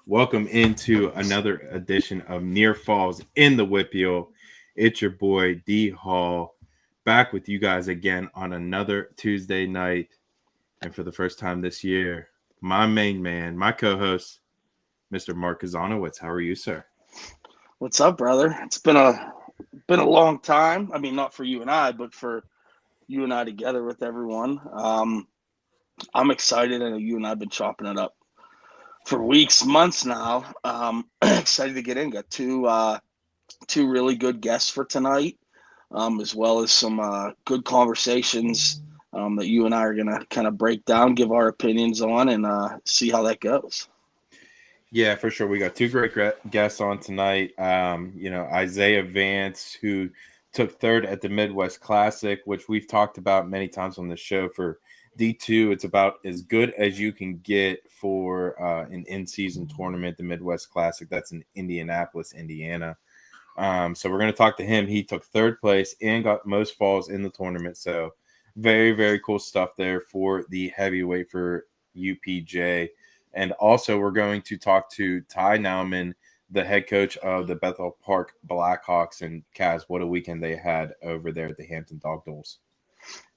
Welcome into another edition of Near Falls in the WPIAL. It's your boy D Hall back with you guys again on another Tuesday night. And for the first time this year, my main man, my co-host, Mr. Mark Kazanowicz. How are you, sir? What's up, brother? It's been a long time. I mean, not for you and I, but for you and I together with everyone. I'm excited. I know you and I have been chopping it up for weeks, months now. Excited to get in. Got two really good guests for tonight, as well as some good conversations that you and I are gonna kind of break down, give our opinions on, and see how that goes. Yeah, for sure. We got two great guests on tonight. Isaiah Vance, who took third at the Midwest Classic, which we've talked about many times on the show for D2. It's about as good as you can get for an in-season tournament, the Midwest Classic. That's in Indianapolis, Indiana. So we're going to talk to him. He took third place and got most falls in the tournament. So very, very cool stuff there for the heavyweight for UPJ. And also, we're going to talk to Ty Nauman, the head coach of the Bethel Park Blackhawks. And Kaz, what a weekend they had over there at the Hampton Dog Dolls.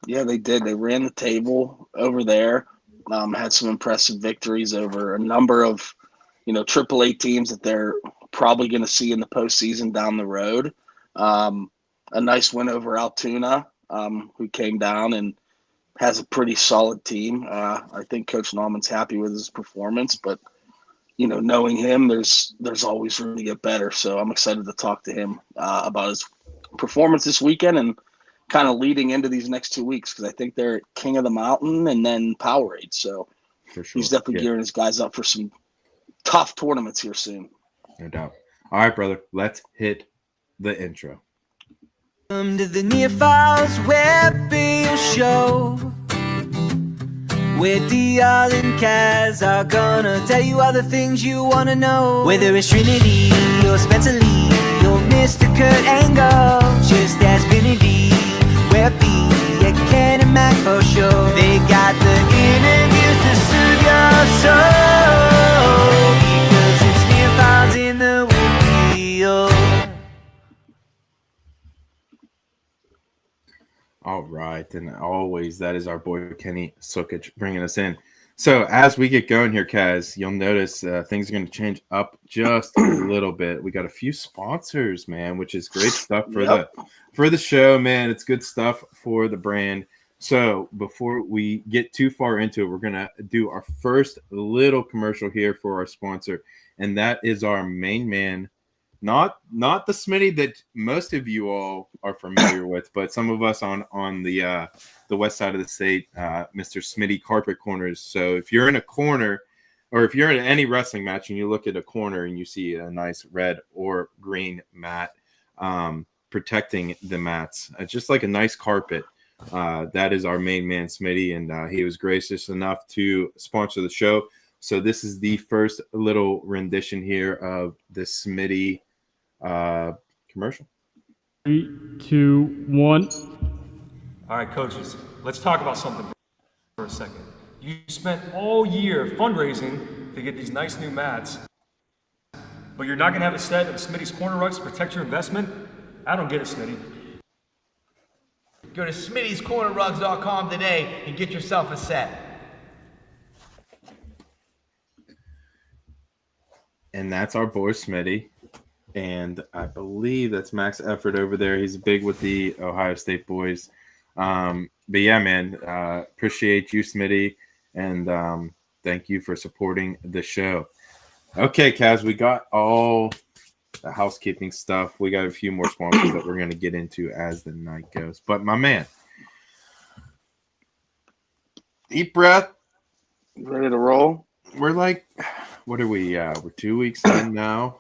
Yeah, they did. They ran the table over there. Had some impressive victories over a number of, AAA teams that they're probably going to see in the postseason down the road. A nice win over Altoona, who came down and has a pretty solid team. I think Coach Nauman's happy with his performance, but knowing him, there's always room to get better. So I'm excited to talk to him about his performance this weekend and kind of leading into these next 2 weeks, because I think they're King of the Mountain and then Powerade. So For sure. He's definitely gearing his guys up for some tough tournaments here soon. No doubt. All right, brother. Let's hit the intro. Welcome to the Near Falls WPIAL show, where DL and Kaz are gonna tell you all the things you wanna know. Whether it's Trinity or Spencer Lee or Mr. Kurt Angle, just ask Vinity, WPIAL, Ken and Mac for sure. They got the interviews to soothe your soul, because it's Near Falls in the WPIAL. All right, and always that is our boy Kenny Sukic bringing us in. So as we get going here, Kaz, you'll notice things are going to change up just a little bit. We got a few sponsors, man, which is great stuff for the show, man. It's good stuff for the brand. So before we get too far into it, we're going to do our first little commercial here for our sponsor, and that is our main man. Not the Smitty that most of you all are familiar with, but some of us on the west side of the state, Mr. Smitty Carpet Corners. So if you're in a corner, or if you're in any wrestling match and you look at a corner and you see a nice red or green mat protecting the mats, just like a nice carpet, that is our main man Smitty, and he was gracious enough to sponsor the show. So this is the first little rendition here of the Smitty commercial. 3, 2, 1. All right, coaches, let's talk about something for a second. You spent all year fundraising to get these nice new mats, but you're not going to have a set of Smitty's corner rugs to protect your investment? I don't get it, Smitty. Go to smittyscornerrugs.com today and get yourself a set. And that's our boy Smitty. And I believe that's Max Effort over there. He's big with the Ohio State boys. But yeah, man, appreciate you, Smitty. And thank you for supporting the show. Okay, Kaz, we got all the housekeeping stuff. We got a few more sponsors that we're going to get into as the night goes. But my man, deep breath. Ready to roll? We're like, what are we? We're 2 weeks in now.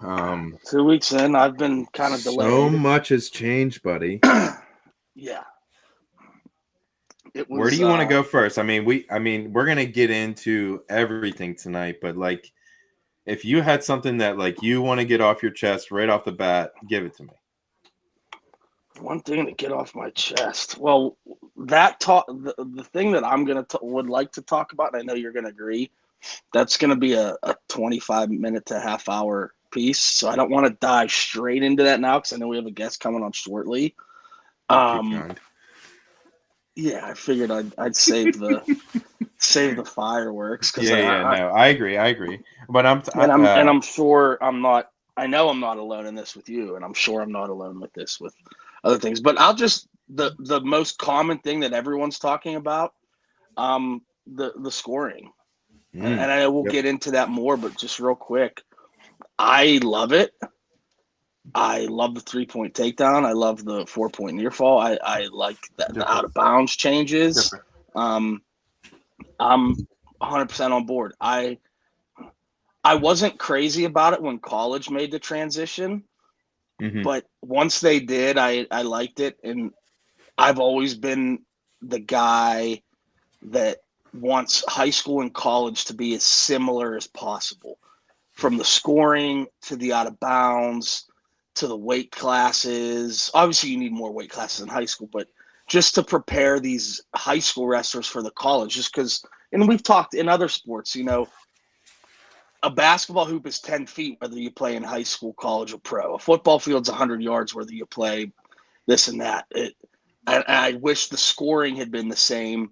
2 weeks in, I've been kind of delayed. So much has changed, buddy. Yeah. Where do you want to go first? I mean, we're gonna get into everything tonight, but like, if you had something that like you want to get off your chest right off the bat, give it to me. One thing to get off my chest. Well, the thing that I'm would like to talk about, and I know you're gonna agree, that's going to be a 25-minute to half-hour piece. So I don't want to dive straight into that now because I know we have a guest coming on shortly. Yeah, I figured I'd save the fireworks because no, I agree. But I'm sure I'm not. I know I'm not alone in this with you, and I'm sure I'm not alone with this with other things. But I'll just the most common thing that everyone's talking about, the scoring, and I will get into that more. But just real quick, I love it. I love the 3-point takedown. I love the 4-point near fall. I like the out of bounds changes. I'm 100% on board. I wasn't crazy about it when college made the transition, but once they did, I liked it. And I've always been the guy that wants high school and college to be as similar as possible, from the scoring to the out of bounds to the weight classes. Obviously, you need more weight classes in high school, but just to prepare these high school wrestlers for the college, just because, and we've talked in other sports, a basketball hoop is 10 feet, whether you play in high school, college, or pro. A football field's 100 yards, whether you play this and that. I wish the scoring had been the same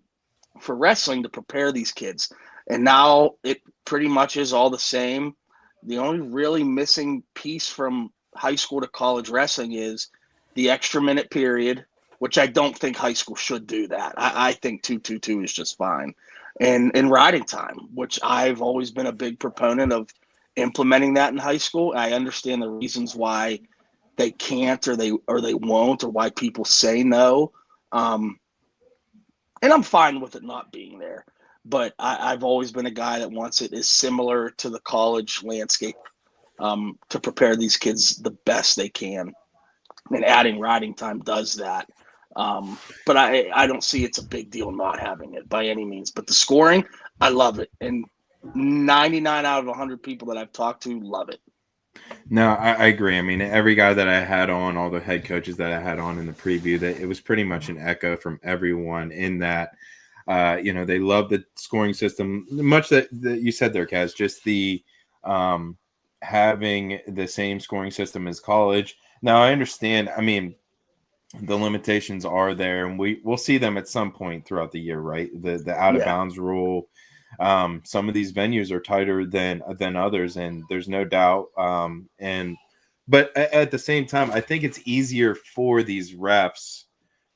for wrestling to prepare these kids. And now it pretty much is all the same. The only really missing piece from high school to college wrestling is the extra minute period, which I don't think high school should do that. I think 2-2-2 is just fine. And riding time, which I've always been a big proponent of implementing that in high school. I understand the reasons why they can't or they won't, or why people say no. And I'm fine with it not being there. But I've always been a guy that wants it as similar to the college landscape, to prepare these kids the best they can. And adding riding time does that. But I don't see it's a big deal not having it by any means. But the scoring, I love it. And 99 out of 100 people that I've talked to love it. No, I agree. I mean, every guy that I had on, all the head coaches that I had on in the preview, that it was pretty much an echo from everyone in that, they love the scoring system. Much that you said there, Kaz, just the having the same scoring system as college. Now, I understand. I mean, the limitations are there, and we'll see them at some point throughout the year, right? The out of bounds rule. Some of these venues are tighter than others, and there's no doubt. But at the same time, I think it's easier for these refs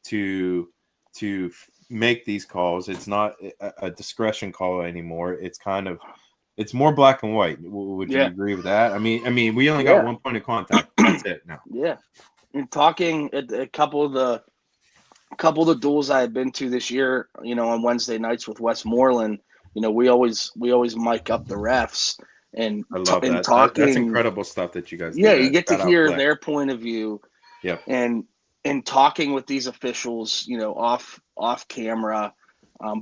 to make these calls. It's not a discretion call anymore. It's more black and white. Would you agree with that? I mean, we only got one point of contact. That's it now. Yeah. And talking at a couple of the duels I had been to this year, on Wednesday nights with Westmoreland, we always mic up the refs and I love that. talking. That's incredible stuff that you guys do. Yeah, you get to hear their point of view. Yeah. And talking with these officials, off camera,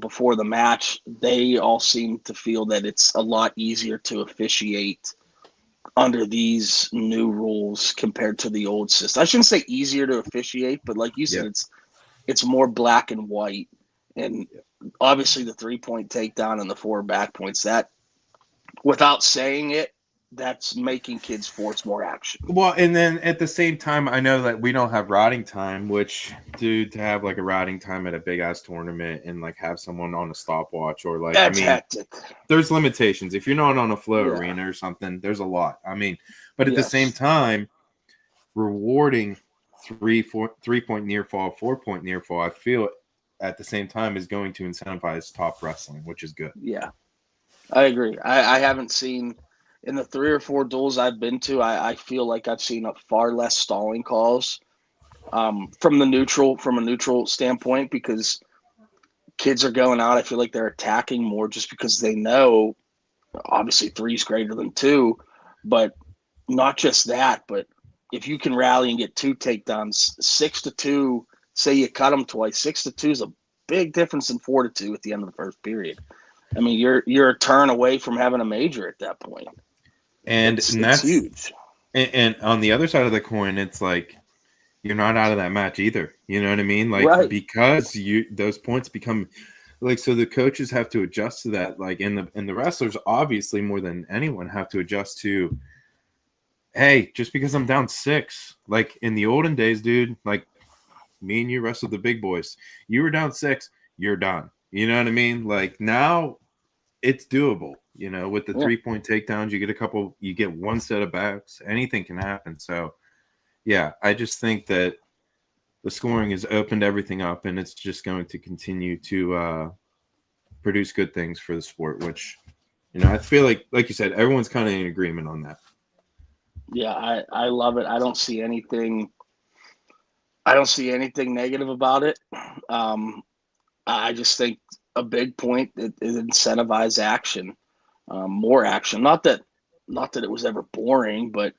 before the match, they all seem to feel that it's a lot easier to officiate under these new rules compared to the old system. I shouldn't say easier to officiate, but like you said, it's more black and white. And obviously the 3-point takedown and the 4 back points, that, without saying it, that's making kids force more action. Well, and then at the same time, I know that we don't have riding time, which, dude, to have like a riding time at a big ass tournament and like have someone on a stopwatch or like, that's hectic. There's limitations. If you're not on a flow arena or something, there's a lot. I mean, but at the same time, rewarding 3-point near fall, 4-point near fall, I feel at the same time is going to incentivize top wrestling, which is good. Yeah, I agree. I haven't seen. In the 3 or 4 duels I've been to, I feel like I've seen a far less stalling calls from a neutral standpoint, because kids are going out. I feel like they're attacking more just because they know, obviously 3 is greater than 2, but not just that. But if you can rally and get 2 takedowns, 6-2, say you cut them twice, 6-2 is a big difference than 4-2 at the end of the first period. I mean, you're a turn away from having a major at that point. And that's huge. And on the other side of the coin, it's like you're not out of that match either. You know what I mean? Like because those points become like, so the coaches have to adjust to that, like, and the wrestlers obviously more than anyone have to adjust to, hey, just because I'm down 6, like in the olden days, dude, like me and you wrestled the big boys. You were down 6, you're done. You know what I mean? Like now it's doable, with the 3-point takedowns, you get one set of backs, anything can happen. So yeah, I just think that the scoring has opened everything up, and it's just going to continue to produce good things for the sport, which, I feel like you said, everyone's kind of in agreement on that. Yeah, I love it. I don't see anything negative about it. I just think a big point is incentivize action, more action. Not that it was ever boring, but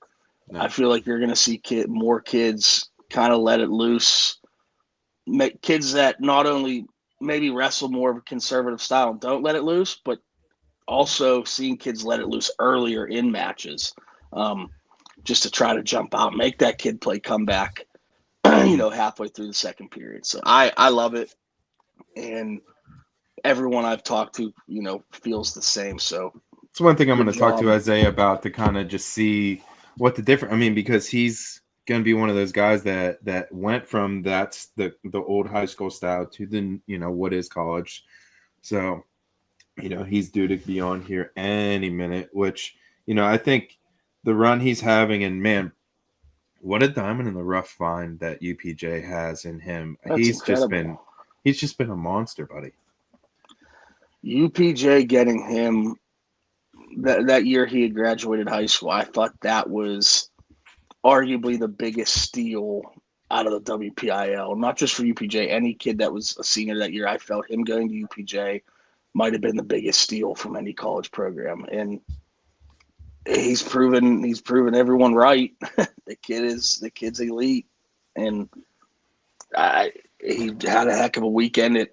no. I feel like you're going to see more kids kind of let it loose. Kids that not only maybe wrestle more of a conservative style and don't let it loose, but also seeing kids let it loose earlier in matches, just to try to jump out, make that kid play comeback, halfway through the second period. So I love it. And everyone I've talked to, feels the same. So it's one thing I'm going to talk to Isaiah about, to kind of just see what the difference. I mean, because he's going to be one of those guys that went from that's the old high school style to the what is college. So he's due to be on here any minute, which I think the run he's having, and man, what a diamond in the rough find that UPJ has in him. That's incredible. He's just been a monster, buddy. UPJ getting him that year he had graduated high school, I thought that was arguably the biggest steal out of the WPIAL. Not just for UPJ, any kid that was a senior that year, I felt him going to UPJ might have been the biggest steal from any college program. And he's proven everyone right. The kid's elite. And he had a heck of a weekend at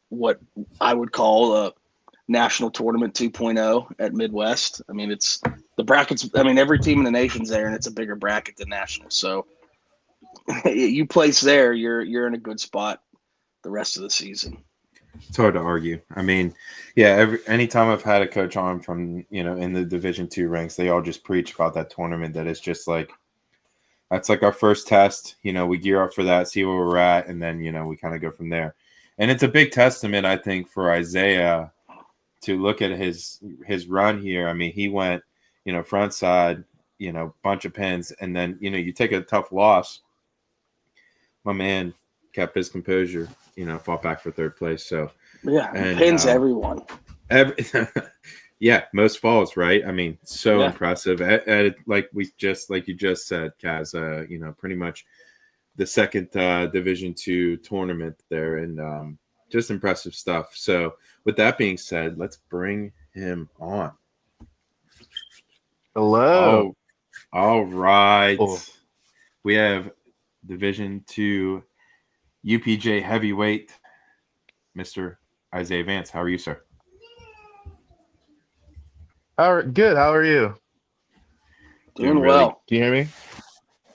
what I would call a national tournament 2.0 at Midwest. I mean, it's the brackets. I mean, every team in the nation's there, and it's a bigger bracket than national. So you place there, you're in a good spot the rest of the season. It's hard to argue. I mean, yeah, anytime I've had a coach on from, in the Division II ranks, they all just preach about that tournament, that it's just like, that's like our first test. We gear up for that, see where we're at, and then, we kind of go from there. And it's a big testament, I think, for Isaiah to look at his run here. I mean, he went, front side, bunch of pins, and then, you take a tough loss. My man kept his composure, fought back for third place. So yeah, and pins everyone. Yeah, most falls, right? I mean, so impressive. Like you just said, Kaz, pretty much the second Division II tournament there, and just impressive stuff. So with that being said, let's bring him on. Hello. All right. Oh. We have Division II UPJ heavyweight, Mr. Isaiah Vance. How are you, sir? Good. How are you? Doing well. Can you hear me?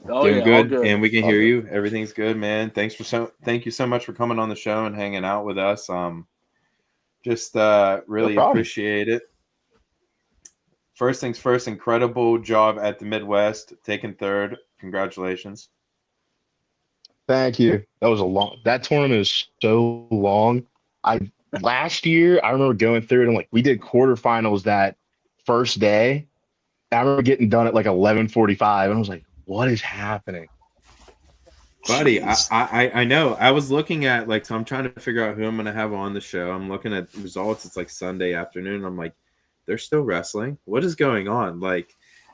Oh, Doing good, and we can hear you. Everything's good, man. Thank you so much for coming on the show and hanging out with us. Just really appreciate it. First things first, incredible job at the Midwest, taking third. Congratulations. Thank you. That tournament is so long. Last year, I remember going through it, and we did quarterfinals that first day. I remember getting done at 11:45, and I was like, what is happening? Buddy, I know. I was looking at so I'm trying to figure out who I'm going to have on the show. I'm looking at results. It's Sunday afternoon. I'm like, they're still wrestling. What is going on?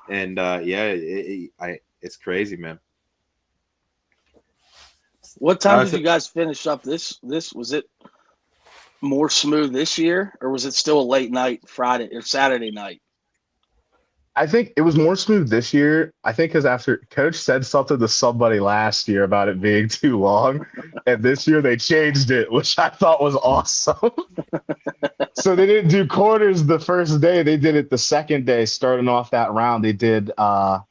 It's crazy, man. What time did you guys finish up this? Was it more smooth this year, or was it still a late night Friday or Saturday night? I think it was more smooth this year. I think because after Coach said something to somebody last year about it being too long, and this year they changed it, which I thought was awesome. So they didn't do quarters the first day; they did it the second day. Starting off that round, they did what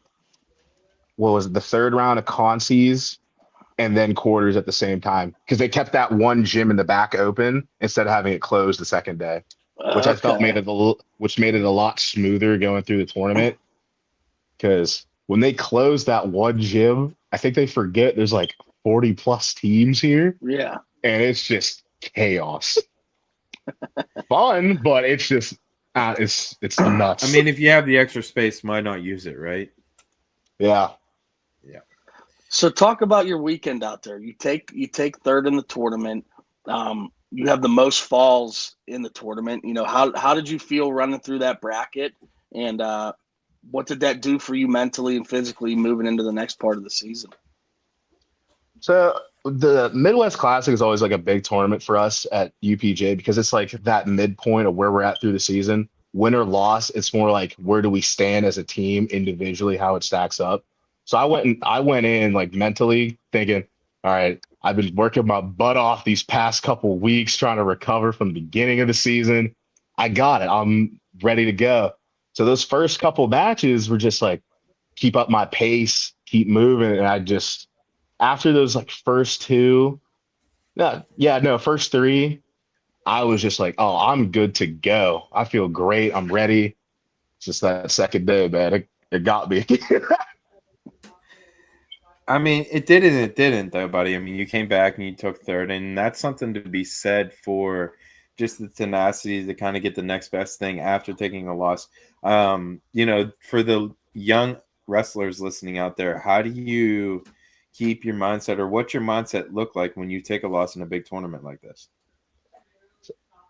was it, the third round of consies, and then quarters at the same time because they kept that one gym in the back open instead of having it closed the second day, which I felt Okay. which made it a lot smoother going through the tournament. Because when they close that one gym, I think they forget there's like 40 plus teams here, Yeah. and it's just chaos. Fun, but it's just it's nuts. I mean, if you have the extra space, why not use it, right? Yeah. So talk about your weekend out there. You take third in the tournament. You have the most falls in the tournament. You know, how did you feel running through that bracket, and what did that do for you mentally and physically moving into the next part of the season? So the Midwest Classic is always like a big tournament for us at UPJ because it's like that midpoint of where we're at through the season. Win or loss, it's more like where do we stand as a team individually, how it stacks up. So I went in like mentally thinking, all right, I've been working my butt off these past couple weeks trying to recover from the beginning of the season. I got it. I'm ready to go. So those first couple matches were just like keep up my pace, keep moving, and I just after those like first two, first three, I was just like, oh, I'm good to go. I feel great. I'm ready. It's just that second day, man. It got me. I mean, it did and it didn't, though, buddy. I mean, you came back and you took third, and that's something to be said for just the tenacity to kind of get the next best thing after taking a loss. You know, for the young wrestlers listening out there, how do you keep your mindset, or what's your mindset look like when you take a loss in a big tournament like this?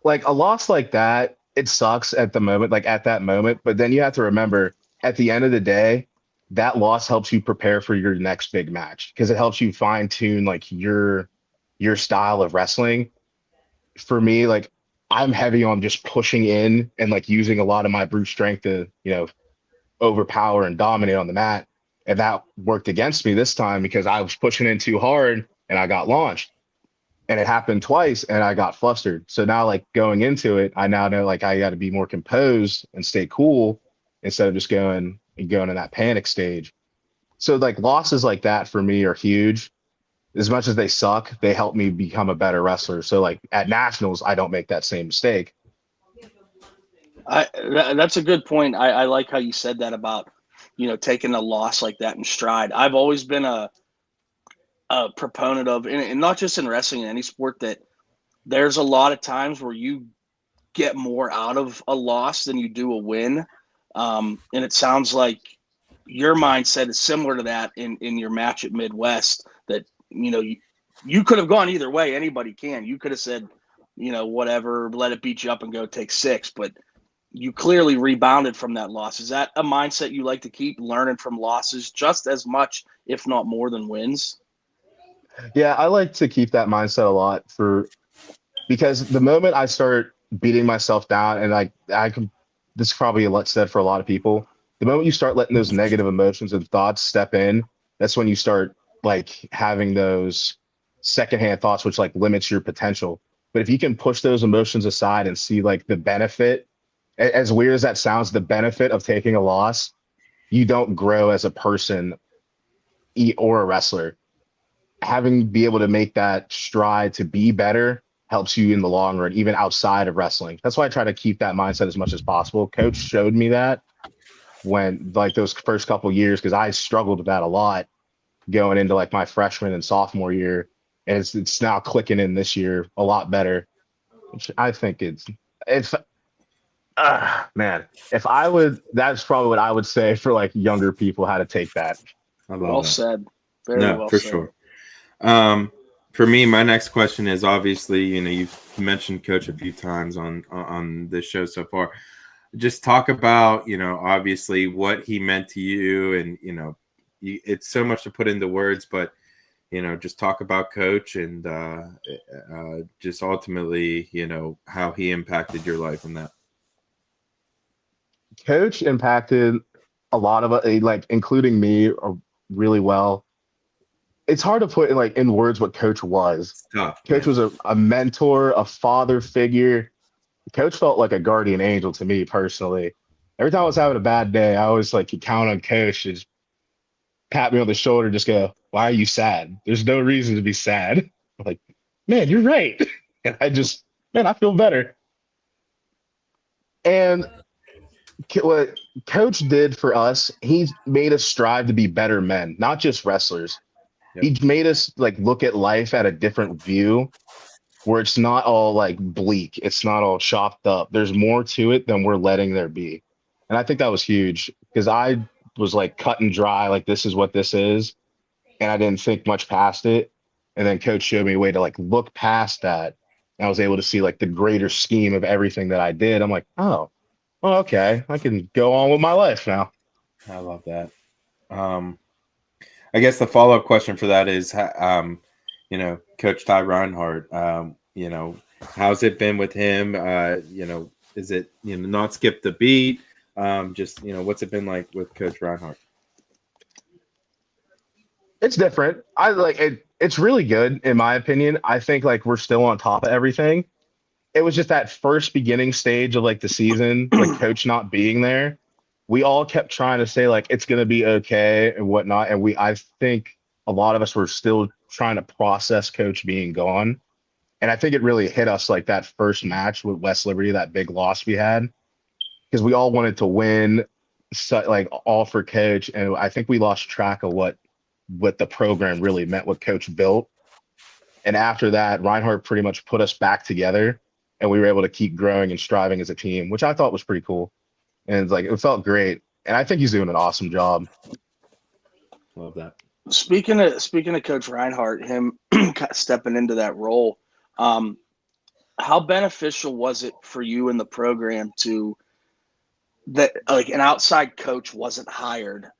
Like a loss like that, it sucks at the moment, like at that moment. But then you have to remember at the end of the day, that loss helps you prepare for your next big match because it helps you fine tune like your style of wrestling. For me, like I'm heavy on just pushing in and like using a lot of my brute strength to, overpower and dominate on the mat. And that worked against me this time because I was pushing in too hard and I got launched. And it happened twice and I got flustered. So now like going into it, I now know like I got to be more composed and stay cool instead of just going in that panic stage. So like losses like that for me are huge. As much as they suck, they help me become a better wrestler. So like at nationals, I don't make that same mistake. That's a good point. I like how you said that about, taking a loss like that in stride. I've always been a proponent of, and not just in wrestling, in any sport, that there's a lot of times where you get more out of a loss than you do a win. And it sounds like your mindset is similar to that in your match at Midwest, that, you could have gone either way. Anybody can. You could have said, whatever, let it beat you up and go take 6. But you clearly rebounded from that loss. Is that a mindset you like to keep, learning from losses just as much, if not more, than wins? Yeah, I like to keep that mindset a lot because the moment I start beating myself down and this is probably a lot said for a lot of people. The moment you start letting those negative emotions and thoughts step in, that's when you start like having those secondhand thoughts, which like limits your potential. But if you can push those emotions aside and see like the benefit, as weird as that sounds, the benefit of taking a loss, you don't grow as a person or a wrestler. Having be able to make that stride to be better helps you in the long run, even outside of wrestling. That's why I try to keep that mindset as much as possible. Coach showed me that when like those first couple of years, because I struggled with that a lot going into like my freshman and sophomore year. And it's now clicking in this year a lot better, which I think man, if I would, that's probably what I would say for like younger people, how to take that. I love Well that. said. Very No, well for said. sure. For me, my next question is obviously, you've mentioned Coach a few times on this show so far. Just talk about, obviously what he meant to you, and it's so much to put into words, but just talk about Coach and just ultimately, how he impacted your life in that. Coach impacted a lot of it, like including me, really well. It's hard to put in words what Coach was. It's tough, Coach man. was a mentor, a father figure. Coach felt like a guardian angel to me personally. Every time I was having a bad day, I always like could count on Coach to just pat me on the shoulder, just go, why are you sad? There's no reason to be sad. I'm like, man, you're right. And man, I feel better. And what coach did for us, he's made us strive to be better men, not just wrestlers. Yep. He made us like look at life at a different view where it's not all like bleak. It's not all chopped up. There's more to it than we're letting there be. And I think that was huge because I was like cut and dry, like this is what this is. And I didn't think much past it. And then coach showed me a way to like look past that. And I was able to see like the greater scheme of everything that I did. I'm like, oh, well, okay, I can go on with my life now. I love that. I guess the follow-up question for that is, Coach Ty Reinhardt, how's it been with him? Is it, not skip the beat? What's it been like with Coach Reinhardt? It's different. I like it. It's really good, in my opinion. I think like we're still on top of everything. It was just that first beginning stage of like the season, like coach not being there. We all kept trying to say like it's gonna be okay and whatnot. And I think a lot of us were still trying to process coach being gone. And I think it really hit us like that first match with West Liberty, that big loss we had, because we all wanted to win, so, like all for coach. And I think we lost track of what the program really meant, what coach built. And after that, Reinhardt pretty much put us back together and we were able to keep growing and striving as a team, which I thought was pretty cool. And it's like, it felt great. And I think he's doing an awesome job. Love that. Speaking of Coach Reinhardt, him stepping into that role, how beneficial was it for you in the program to that like an outside coach wasn't hired?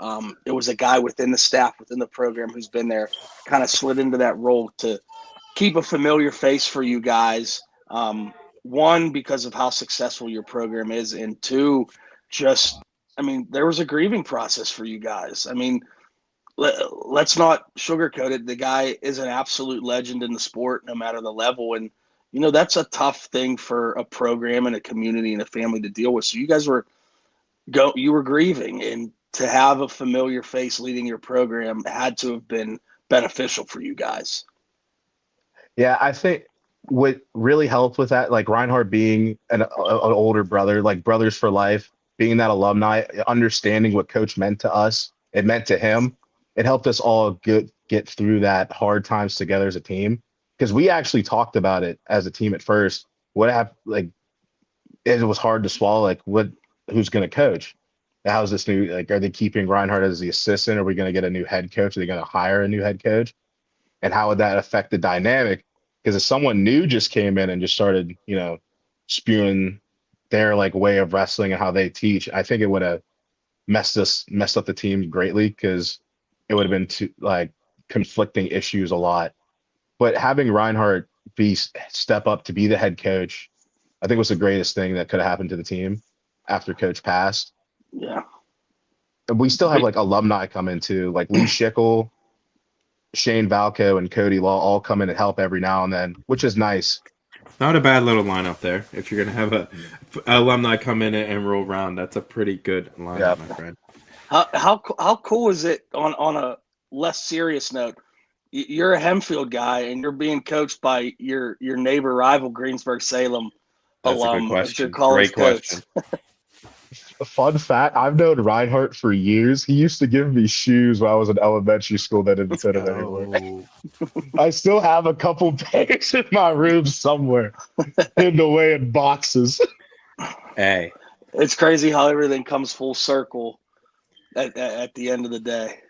It was a guy within the staff, within the program who's been there, kind of slid into that role to keep a familiar face for you guys. One, because of how successful your program is, and two, there was a grieving process for you guys. I mean, let's not sugarcoat it. The guy is an absolute legend in the sport, no matter the level. And, that's a tough thing for a program and a community and a family to deal with. So you guys were grieving, and to have a familiar face leading your program had to have been beneficial for you guys. Yeah, I think what really helped with that, like Reinhardt being an older brother, like brothers for life, being that alumni, understanding what coach meant to us, it meant to him. It helped us all get through that hard times together as a team, because we actually talked about it as a team at first. What happened? Like, it was hard to swallow. Like, who's going to coach? How's this new? Like, are they keeping Reinhardt as the assistant? Are we going to get a new head coach? Are they going to hire a new head coach? And how would that affect the dynamic? Because if someone new just came in and just started, spewing their like way of wrestling and how they teach, I think it would have messed up the team greatly, because it would have been too like conflicting issues a lot. But having Reinhardt step up to be the head coach, I think was the greatest thing that could have happened to the team after coach passed. Yeah. And we still have like alumni come in too, like Lee Schickel, Shane Valco, and Cody Law all come in and help every now and then, which is nice. Not a bad little lineup there. If you're going to have a alumni come in and roll around, that's a pretty good lineup, my friend. How cool is it on a less serious note? You're a Hempfield guy and you're being coached by your neighbor rival Greensburg Salem alum as your college coach. A fun fact, I've known Reinhardt for years. He used to give me shoes when I was in elementary school that didn't fit him anymore. I still have a couple pairs in my room somewhere, hidden away in boxes. Hey. It's crazy how everything comes full circle at the end of the day.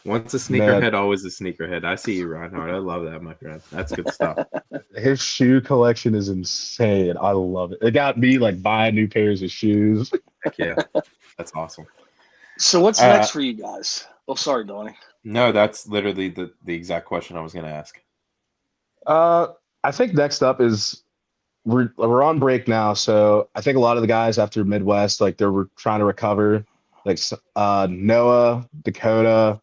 Once a sneakerhead, always a sneakerhead. I see you, Reinhardt. I love that, my friend. That's good stuff. His shoe collection is insane. I love it. It got me like buying new pairs of shoes. Heck yeah. That's awesome. So what's next for you guys? Oh, sorry, Donnie. No, that's literally the exact question I was going to ask. I think next up is we're on break now. So I think a lot of the guys after Midwest, like they're trying to recover, like Noah, Dakota,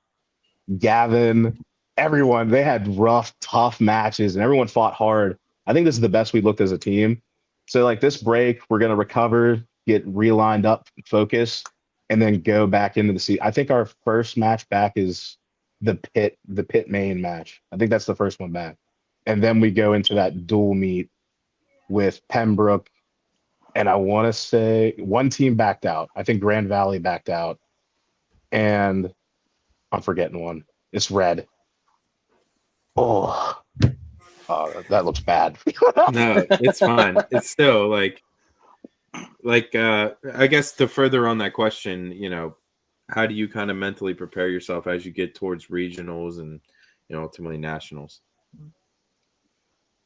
Gavin, everyone, they had rough, tough matches and everyone fought hard. I think this is the best we looked as a team. So like this break, we're going to recover, get realigned up, focus, and then go back into the season. I think our first match back is the pit main match. I think that's the first one back. And then we go into that dual meet with Pembroke, and I want to say one team backed out. I think Grand Valley backed out, and I'm forgetting one. It's red. Oh, that looks bad. No, it's fine. It's still like I guess to further on that question, how do you kind of mentally prepare yourself as you get towards regionals and ultimately nationals?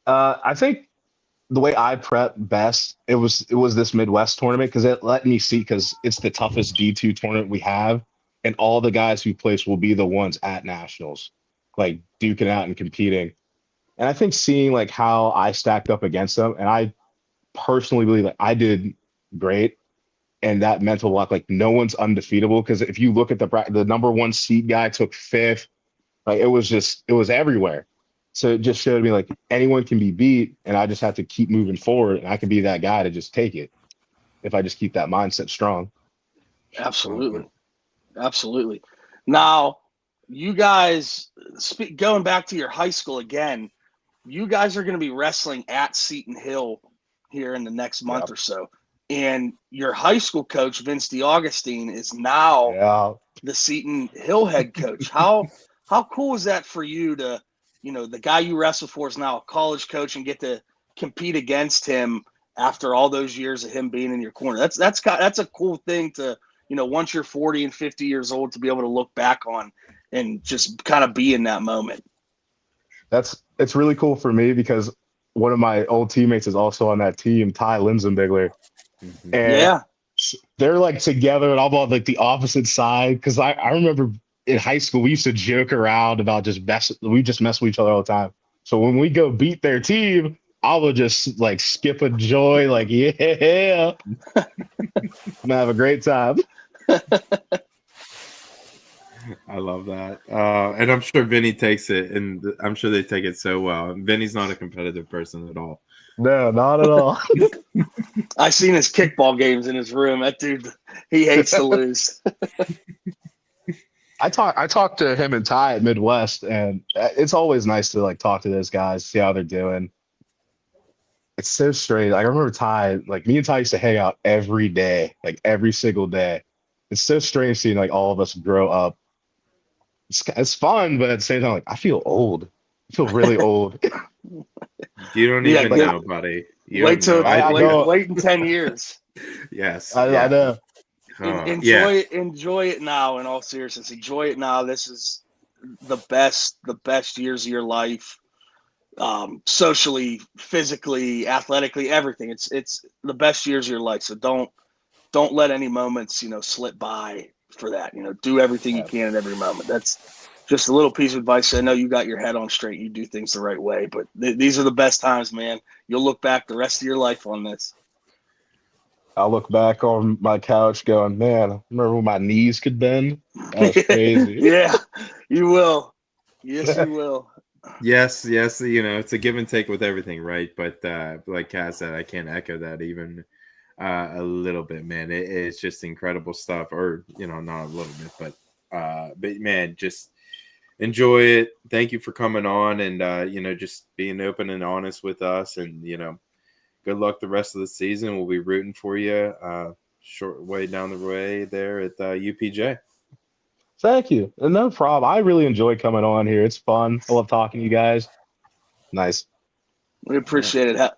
I think the way I prep best, it was this Midwest tournament because it let me see, because it's the toughest D2 tournament we have, and all the guys who place will be the ones at nationals, like duking out and competing. And I think seeing like how I stacked up against them, and I personally believe that I did great. And that mental block, like no one's undefeatable, because if you look at the number one seed guy took fifth, like it was everywhere. So it just showed me like anyone can be beat, and I just have to keep moving forward, and I can be that guy to just take it if I just keep that mindset strong. Absolutely. Absolutely. Now, you guys, going back to your high school again, you guys are going to be wrestling at Seton Hill here in the next month or so. And your high school coach, Vince DeAugustine, is now the Seton Hill head coach. How cool is that for you to, the guy you wrestled for is now a college coach and get to compete against him after all those years of him being in your corner? That's a cool thing to, once you're 40 and 50 years old, to be able to look back on and just kind of be in that moment. It's really cool for me because one of my old teammates is also on that team, Ty Linsenbigler. Mm-hmm. And they're like together and I'm on like the opposite side. Cause I remember in high school, we used to joke around about we just mess with each other all the time. So when we go beat their team, I would just like skip a joy, like, yeah, I'm gonna have a great time. I love that. And I'm sure Vinny takes it, and I'm sure they take it so well. Vinny's not a competitive person at all. No, not at all. I've seen his kickball games in his room. That dude, he hates to lose. I talked to him and Ty at Midwest, and it's always nice to like talk to those guys, see how they're doing. It's so straight. I remember Ty, like me and Ty used to hang out every day, like every single day. It's so strange seeing like all of us grow up. It's fun, but at the same time, like I feel old. I feel really old. You don't even know, buddy. Wait in 10 years. Yes. I know. Enjoy it now. In all seriousness, enjoy it now. This is the best years of your life, socially, physically, athletically, everything. It's the best years of your life. So don't let any moments slip by for that. Do everything you can at every moment. That's just a little piece of advice. I know you got your head on straight. You do things the right way, but these are the best times, man. You'll look back the rest of your life on this. I'll look back on my couch going, man, I remember when my knees could bend? That was crazy. Yeah, you will. Yes, you will. Yes. It's a give and take with everything, right? But like Kat said, I can't echo that even a little bit, man. It's just incredible stuff. Or, not a little bit, but man, just enjoy it. Thank you for coming on and, just being open and honest with us. And, good luck the rest of the season. We'll be rooting for you short way down the way there at UPJ. Thank you. No problem. I really enjoy coming on here. It's fun. I love talking to you guys. Nice. We appreciate it.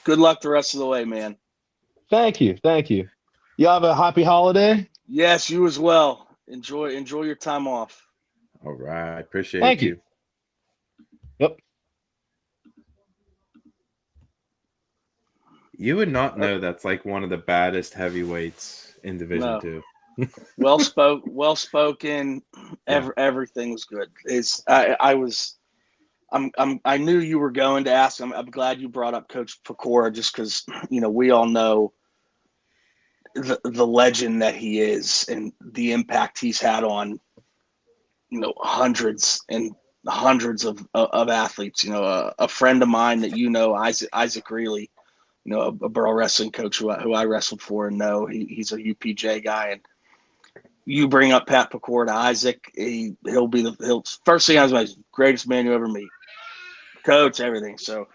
Good luck the rest of the way, man. Thank you. You have a happy holiday? Yes, you as well. Enjoy your time off. All right. Appreciate Thank you. Yep. You would not know that's like one of the baddest heavyweights in Division II. Well spoken. Everything was good. I knew you were going to ask. I'm glad you brought up Coach Pecora, just because we all know the legend that he is and the impact he's had on hundreds and hundreds of athletes. A friend of mine that Isaac Greeley, a borough wrestling coach who I wrestled for, and know he's a UPJ guy, and you bring up Pat Pecora to Isaac, he'll be the first thing I was like, greatest man you ever meet, coach, everything. So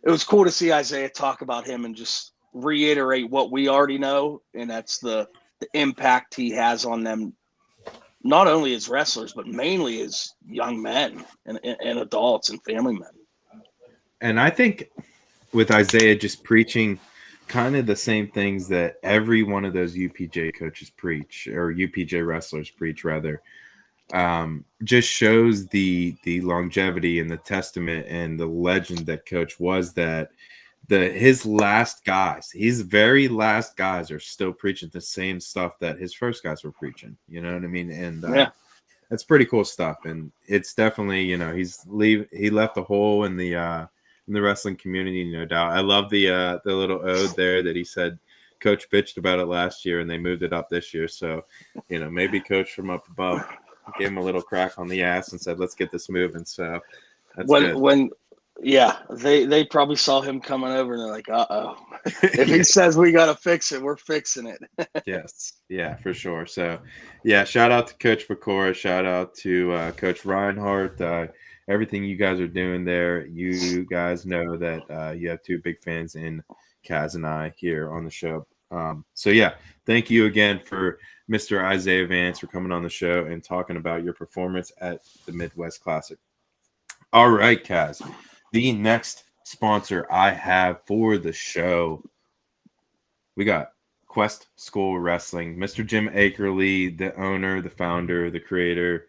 it was cool to see Isaiah talk about him and just reiterate what we already know, and that's the impact he has on them, not only as wrestlers, but mainly as young men and adults and family men. And I think with Isaiah just preaching kind of the same things that every one of those UPJ coaches preach, or UPJ wrestlers preach rather, just shows the longevity and the testament and the legend that coach was, that his last guys, his very last guys are still preaching the same stuff that his first guys were preaching. You know what I mean? And that's pretty cool stuff. And it's definitely, you know, he left a hole in the wrestling community, no doubt. I love the little ode there that he said coach bitched about it last year and they moved it up this year. So, you know, maybe coach from up above gave him a little crack on the ass and said, let's get this moving. So that's good. Yeah, they probably saw him coming over and they're like, uh-oh. If he says we got to fix it, we're fixing it. Yes. Yeah, for sure. So, yeah, shout out to Coach Pecora. Shout out to Coach Reinhardt. Everything you guys are doing there, you guys know that you have two big fans in Kaz and I here on the show. So, yeah, thank you again for Mr. Isaiah Vance for coming on the show and talking about your performance at the Midwest Classic. All right, Kaz. The next sponsor I have for the show, we got Quest School Wrestling. Mr. Jim Akerley, the owner, the founder, the creator,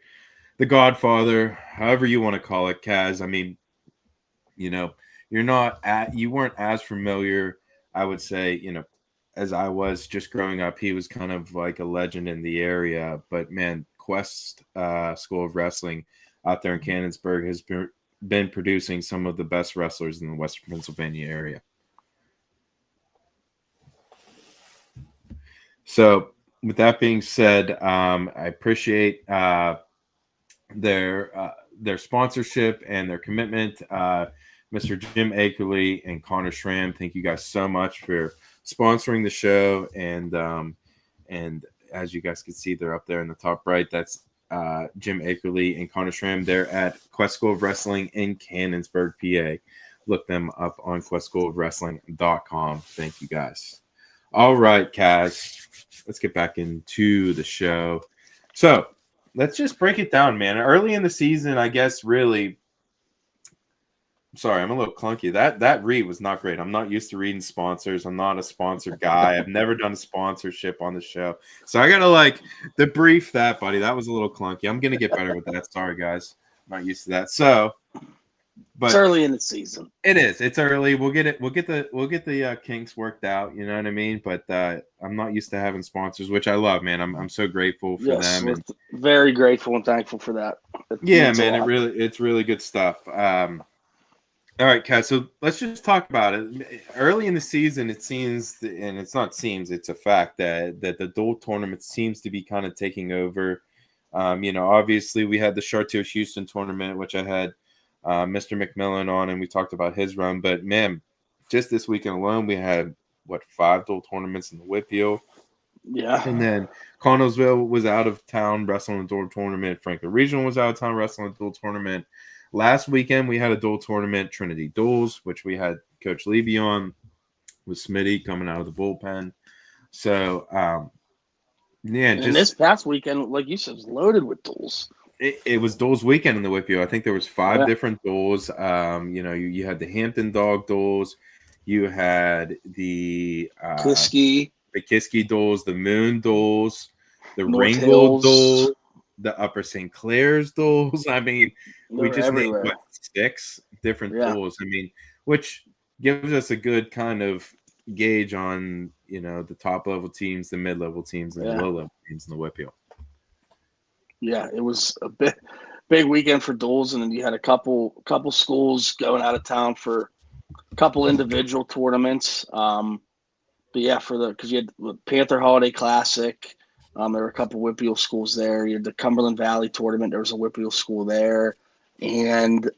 the godfather, however you want to call it, Kaz. I mean, you know, you weren't as familiar, I would say, you know, as I was just growing up. He was kind of like a legend in the area. But, man, Quest School of Wrestling out there in Cannonsburg has been producing some of the best wrestlers in the Western Pennsylvania area. So with that being said, I appreciate their sponsorship and their commitment. Mr. Jim Akerley and Connor Schramm, thank you guys so much for sponsoring the show. And as you guys can see, they're up there in the top right. That's Jim Akerley and Connor Schramm. They're at Quest School of Wrestling in Cannonsburg, PA. Look them up on questSchoolofWrestling.com. Thank you guys. All right, Kaz, let's get back into the show. So let's just break it down, man. Early in the season, I guess, really. Sorry, I'm a little clunky. That read was not great. I'm not used to reading sponsors. I'm not a sponsored guy. I've never done a sponsorship on the show. So I got to debrief that, buddy. That was a little clunky. I'm going to get better with that. Sorry, guys. I'm not used to that. So, but it's early in the season. It is. It's early. We'll get the kinks worked out, you know what I mean? But I'm not used to having sponsors, which I love, man. I'm so grateful for them. We're very grateful and thankful for that. Yeah, man, it's really good stuff. All right, Kaz, so let's just talk about it. Early in the season, it seems, and it's not seems, it's a fact that the dual tournament seems to be kind of taking over. You know, obviously we had the Chartiers Houston tournament, which I had Mr. McMillan on, and we talked about his run. But, man, just this weekend alone, we had, 5 dual tournaments in the WPIAL. Yeah. And then Connellsville was out of town wrestling a dual tournament. Franklin Regional was out of town wrestling a dual tournament. Last weekend, we had a dual tournament, Trinity Duels, which we had Coach Levy on with Smitty coming out of the bullpen. So, yeah. And this past weekend, like you said, was loaded with duels. It was duels weekend in the WPIAL. I think there was 5 different duels. You know, you had the Hampton Dog duels. You had the Kiski duels, the Moon duels, the Ringgold duels, the Upper St. Clair's duels. I mean, we just named 6 different duels. I mean, which gives us a good kind of gauge on, you know, the top level teams, the mid level teams, and the low level teams in the WPIAL. Yeah, it was a big weekend for duels, and then you had a couple schools going out of town for a couple individual tournaments. But yeah, because you had the Panther Holiday Classic. There were a couple WPIAL schools there. You had the Cumberland Valley tournament. There was a WPIAL school there. And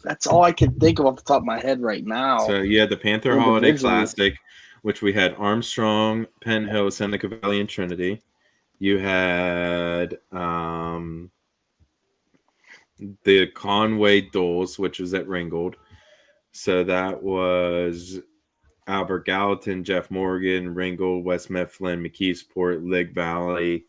that's all I can think of off the top of my head right now. So you had the Panther Holiday Classic, which we had Armstrong, Penn Hill, Seneca Valley, and Trinity. You had the Conway Doles, which was at Ringgold. So that was Albert Gallatin, Jeff Morgan, Ringgold, West Mifflin, McKeesport, Lig Valley.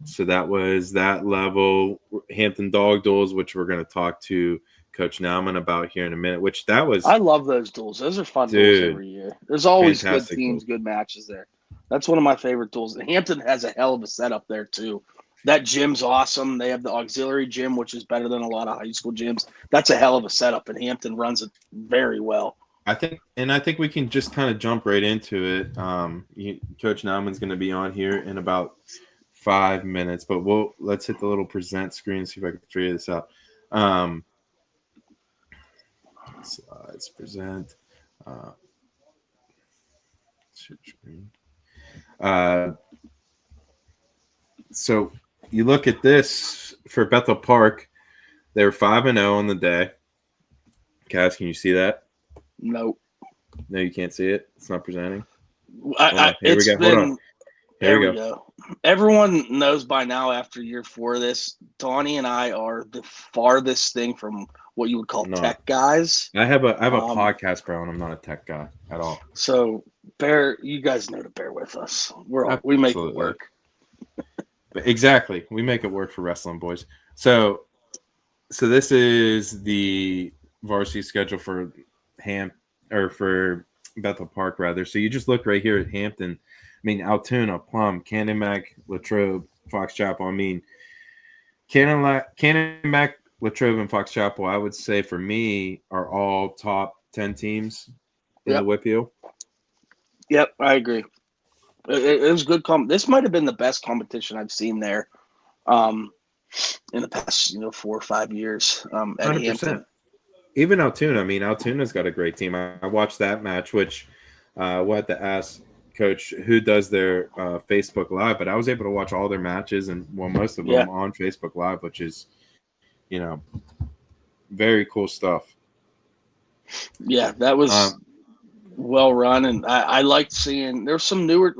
So that was that level. Hampton Dog Doles, which we're going to talk to Coach Nauman about here in a minute, which that was. I love those duels. Those are fun duels every year. There's always good teams, good matches there. That's one of my favorite duels. Hampton has a hell of a setup there, too. That gym's awesome. They have the auxiliary gym, which is better than a lot of high school gyms. That's a hell of a setup, and Hampton runs it very well. I think we can just kind of jump right into it. Coach Nauman's going to be on here in about 5 minutes, but let's hit the little present screen and see if I can figure this out. Slides, present, share screen. So you look at this for Bethel Park, they were 5-0 on the day. Cass, can you see that? No, you can't see it. It's not presenting. Here we go. Here we go. Everyone knows by now after year 4 of this, Donnie and I are the farthest thing from what you would call tech guys. I have a podcast, bro, and I'm not a tech guy at all. So you guys know to bear with us. We make it work. Exactly. We make it work for wrestling boys. So this is the varsity schedule for for Bethel Park, rather. So you just look right here at Hampton. I mean, Altoona, Plum, Cannon-Mac, Latrobe, Fox Chapel. I mean, Cannon-Mac, Latrobe, and Fox Chapel, I would say for me, are all top 10 teams in the WPIAL. Yep, I agree. It was good. This might have been the best competition I've seen there in the past 4 or 5 years at 100%. Hampton. Even Altoona. I mean, Altoona's got a great team. I watched that match, which we'll have to ask Coach who does their Facebook Live, but I was able to watch all their matches and most of them on Facebook Live, which is, very cool stuff. Yeah, that was well run, and I liked seeing there's some newer,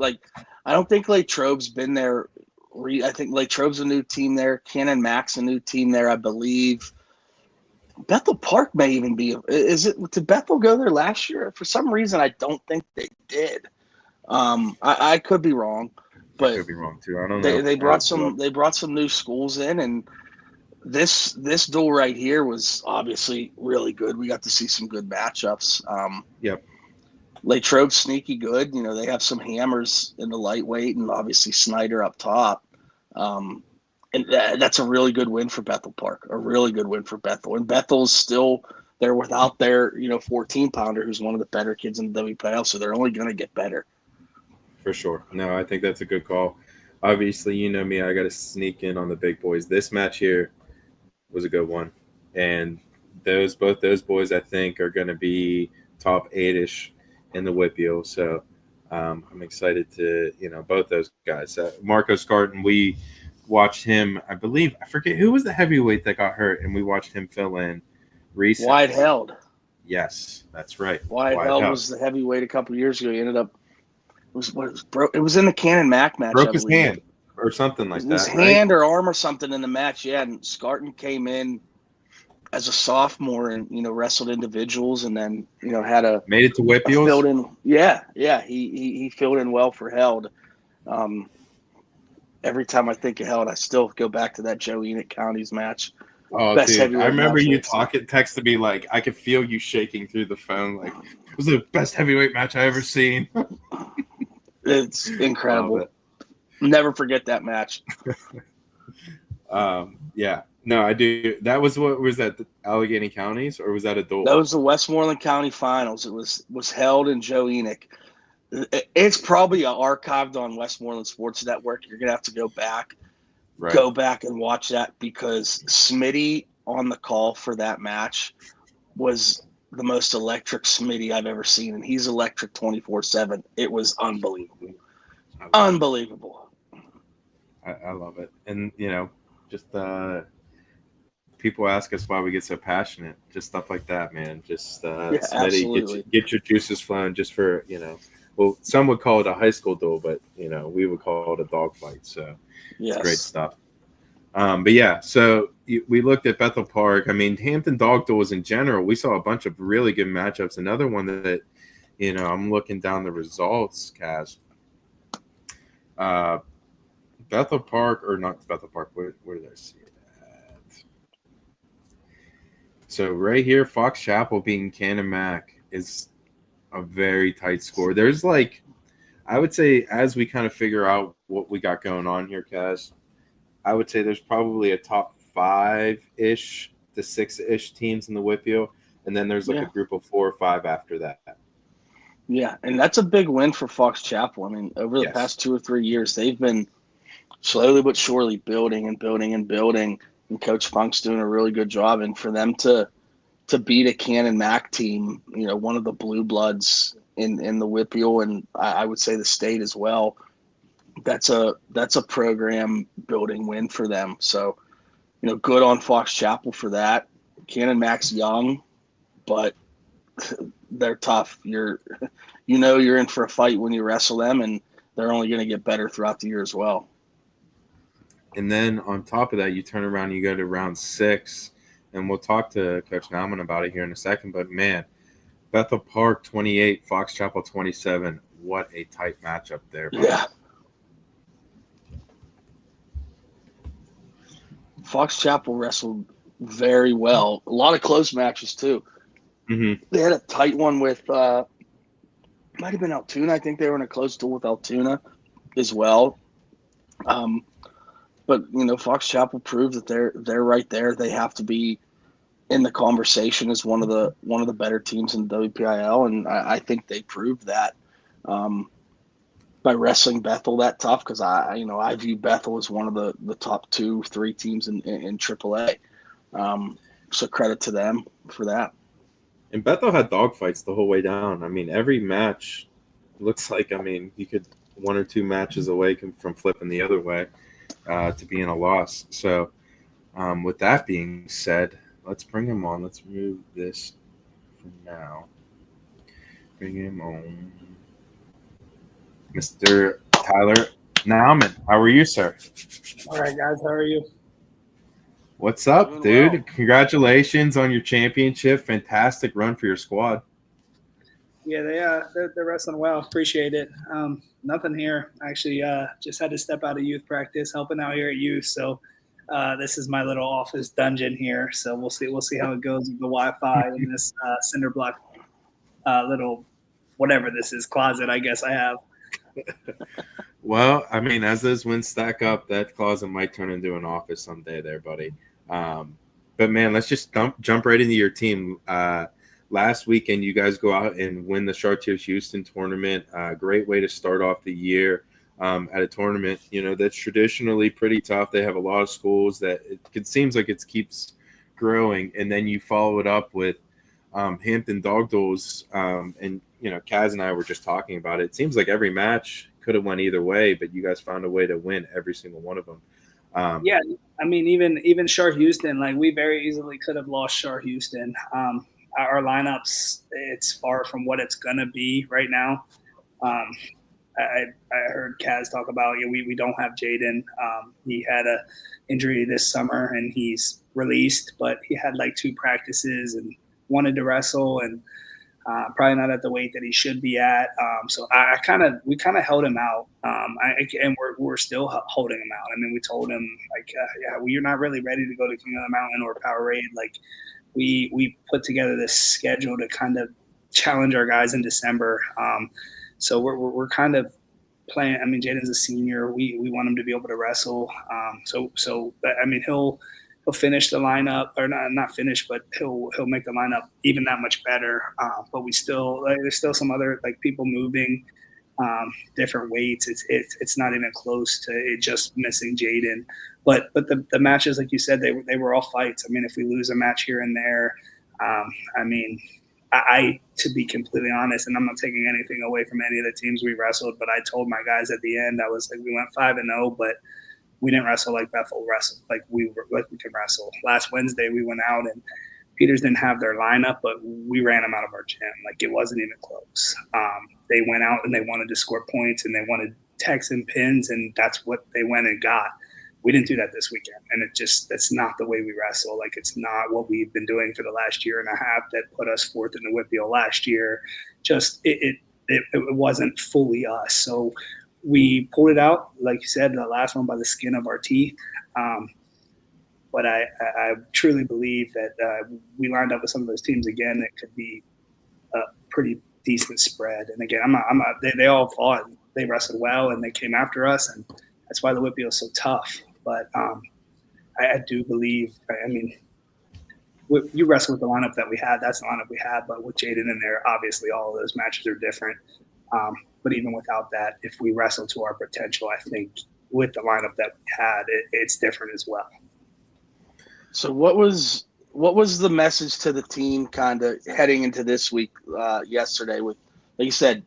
I don't think Latrobe's been there. I think Latrobe's a new team there. Cannon Mac's a new team there, I believe. Bethel Park may even be. Did Bethel go there last year? For some reason, I don't think they did. I could be wrong, but I could be wrong too. I don't know. They brought some new schools in, and this duel right here was obviously really good. We got to see some good matchups. Yep. Latrobe's sneaky good. They have some hammers in the lightweight, and obviously Snyder up top. And that's a really good win for Bethel Park, a really good win for Bethel. And Bethel's still there without their 14-pounder, who's one of the better kids in the WPIAL, so they're only going to get better. For sure. No, I think that's a good call. Obviously, me, I got to sneak in on the big boys. This match here was a good one. And both those boys, I think, are going to be top 8-ish in the WPIAL. So I'm excited to, both those guys. Marco Scarton, we watched him, I forget who was the heavyweight that got hurt, and we watched him fill in recently. Wide Held. Yes, that's right. Wide Held was the heavyweight a couple of years ago. He ended up it was in the Cannon Mac match. Broke his hand or something like that. His hand or arm or something in the match, yeah. And Scarton came in as a sophomore and wrestled individuals, and then made it to WPIALs. Filled in, yeah. He filled in well for Held. Every time I think of Held, I still go back to that Joe Enoch County's match. Oh, dude, I remember you texted me I could feel you shaking through the phone. It was the best heavyweight match I ever seen. It's incredible. Never forget that match. Yeah. No, I do. That was that, the Allegheny Counties, or was that a duel? That was the Westmoreland County Finals. It was Held in Joe Enoch. It's probably archived on Westmoreland Sports Network. You're gonna have to go back and watch that, because Smitty on the call for that match was the most electric Smitty I've ever seen, and he's electric 24/7. It was unbelievable. Unbelievable. I love it, and just people ask us why we get so passionate. Just stuff like that, man. Just Smitty, get your juices flowing, just for well, some would call it a high school duel, but we would call it a dogfight. So it's great Yes. stuff. But yeah, so we looked at Bethel Park. I mean, Hampton Dog Duels in general, we saw a bunch of really good matchups. Another one that, I'm looking down the results, Kaz. Bethel Park, or not Bethel Park, where did I see it at? So right here, Fox Chapel beating Cannon Mac is a very tight score. There's I would say, as we kind of figure out what we got going on here, Kaz, I would say there's probably a top 5-ish to 6-ish teams in the WPIAL, and then there's a group of 4 or 5 after that. Yeah, and that's a big win for Fox Chapel. I mean, over the past 2 or 3 years, they've been slowly but surely building and building and building, and Coach Funk's doing a really good job. And for them to beat a Cannon Mac team, one of the blue bloods in the WPIAL, and I would say the state as well, that's a program building win for them. So, good on Fox Chapel for that. Cannon Mac's young, but they're tough. You're in for a fight when you wrestle them, and they're only going to get better throughout the year as well. And then on top of that, you turn around and you go to round 6, and we'll talk to Coach Nauman about it here in a second. But man, Bethel Park 28, Fox Chapel 27. What a tight matchup there. Yeah. Fox Chapel wrestled very well. A lot of close matches too. Mm-hmm. They had a tight one with might have been Altoona. I think they were in a close duel with Altoona as well. But Fox Chapel proved that they're right there. They have to be in the conversation as one of the better teams in WPIAL, and I think they proved that by wrestling Bethel that tough, because I view Bethel as one of the top 2-3 teams in AAA. So credit to them for that. And Bethel had dogfights the whole way down. I mean, every match looks like, you could 1 or 2 matches away from flipping the other way to being a loss. So with that being said, let's bring him on. Let's move this for now. Bring him on. Mr. Tyler Nauman. How are you, sir? All right, guys. How are you? What's up, Doing dude? well. Congratulations on your championship. Fantastic run for your squad. Yeah, they're wrestling well. Appreciate it. Nothing here. Actually, just had to step out of youth practice, helping out here at youth. So this is my little office dungeon here. So we'll see how it goes with the Wi-Fi in this cinder block little whatever this is closet. I guess I have. Well, as those wins stack up, that closet might turn into an office someday there, buddy. But, man, let's just jump right into your team. Last weekend, you guys go out and win the Chartiers Houston tournament. Great way to start off the year at a tournament, that's traditionally pretty tough. They have a lot of schools that it seems like it keeps growing. And then you follow it up with Hampton Dog Duels. And, Kaz and I were just talking about it. It seems like every match could have went either way, but you guys found a way to win every single one of them. Yeah, even Char Houston, we very easily could have lost Char Houston. Our lineups, it's far from what it's gonna be right now. I heard Kaz talk about we don't have Jaden. He had a injury this summer and he's released, but he had 2 practices and wanted to wrestle and probably not at the weight that he should be at. So we kind of held him out, and we're still holding him out. We told him you're not really ready to go to King of the Mountain or Powerade. We put together this schedule to kind of challenge our guys in December. So we're kind of playing. Jaden's a senior. We want him to be able to wrestle. He'll finish the lineup, or not finish, but he'll make the lineup even that much better. But we still there's still some other people moving, different weights. It's not even close to it just missing Jaden. But the matches, like you said, they were all fights. If we lose a match here and there, I to be completely honest, and I'm not taking anything away from any of the teams we wrestled, but I told my guys at the end, I was we went 5-0, but we didn't wrestle like Bethel wrestled, we can wrestle. Last Wednesday we went out and Peters didn't have their lineup, but we ran them out of our gym. Like, it wasn't even close. They went out and they wanted to score points and they wanted techs and pins, and that's what they went and got. We didn't do that this weekend, and that's not the way we wrestle. Like, it's not what we've been doing for the last year and a half that put us fourth in the WPIAL last year. Just it wasn't fully us. So we pulled it out, like you said, the last one by the skin of our teeth. But I truly believe that we lined up with some of those teams again that could be a pretty decent spread. And again, they all fought, they wrestled well, and they came after us, and that's why the WPIAL is so tough. But I do believe, I mean, you wrestle with the lineup that we had. That's the lineup we had. But with Jaden in there, obviously all of those matches are different. But even without that, if we wrestle to our potential, I think with the lineup that we had, it's different as well. So what was the message to the team kind of heading into this week yesterday? With, like you said,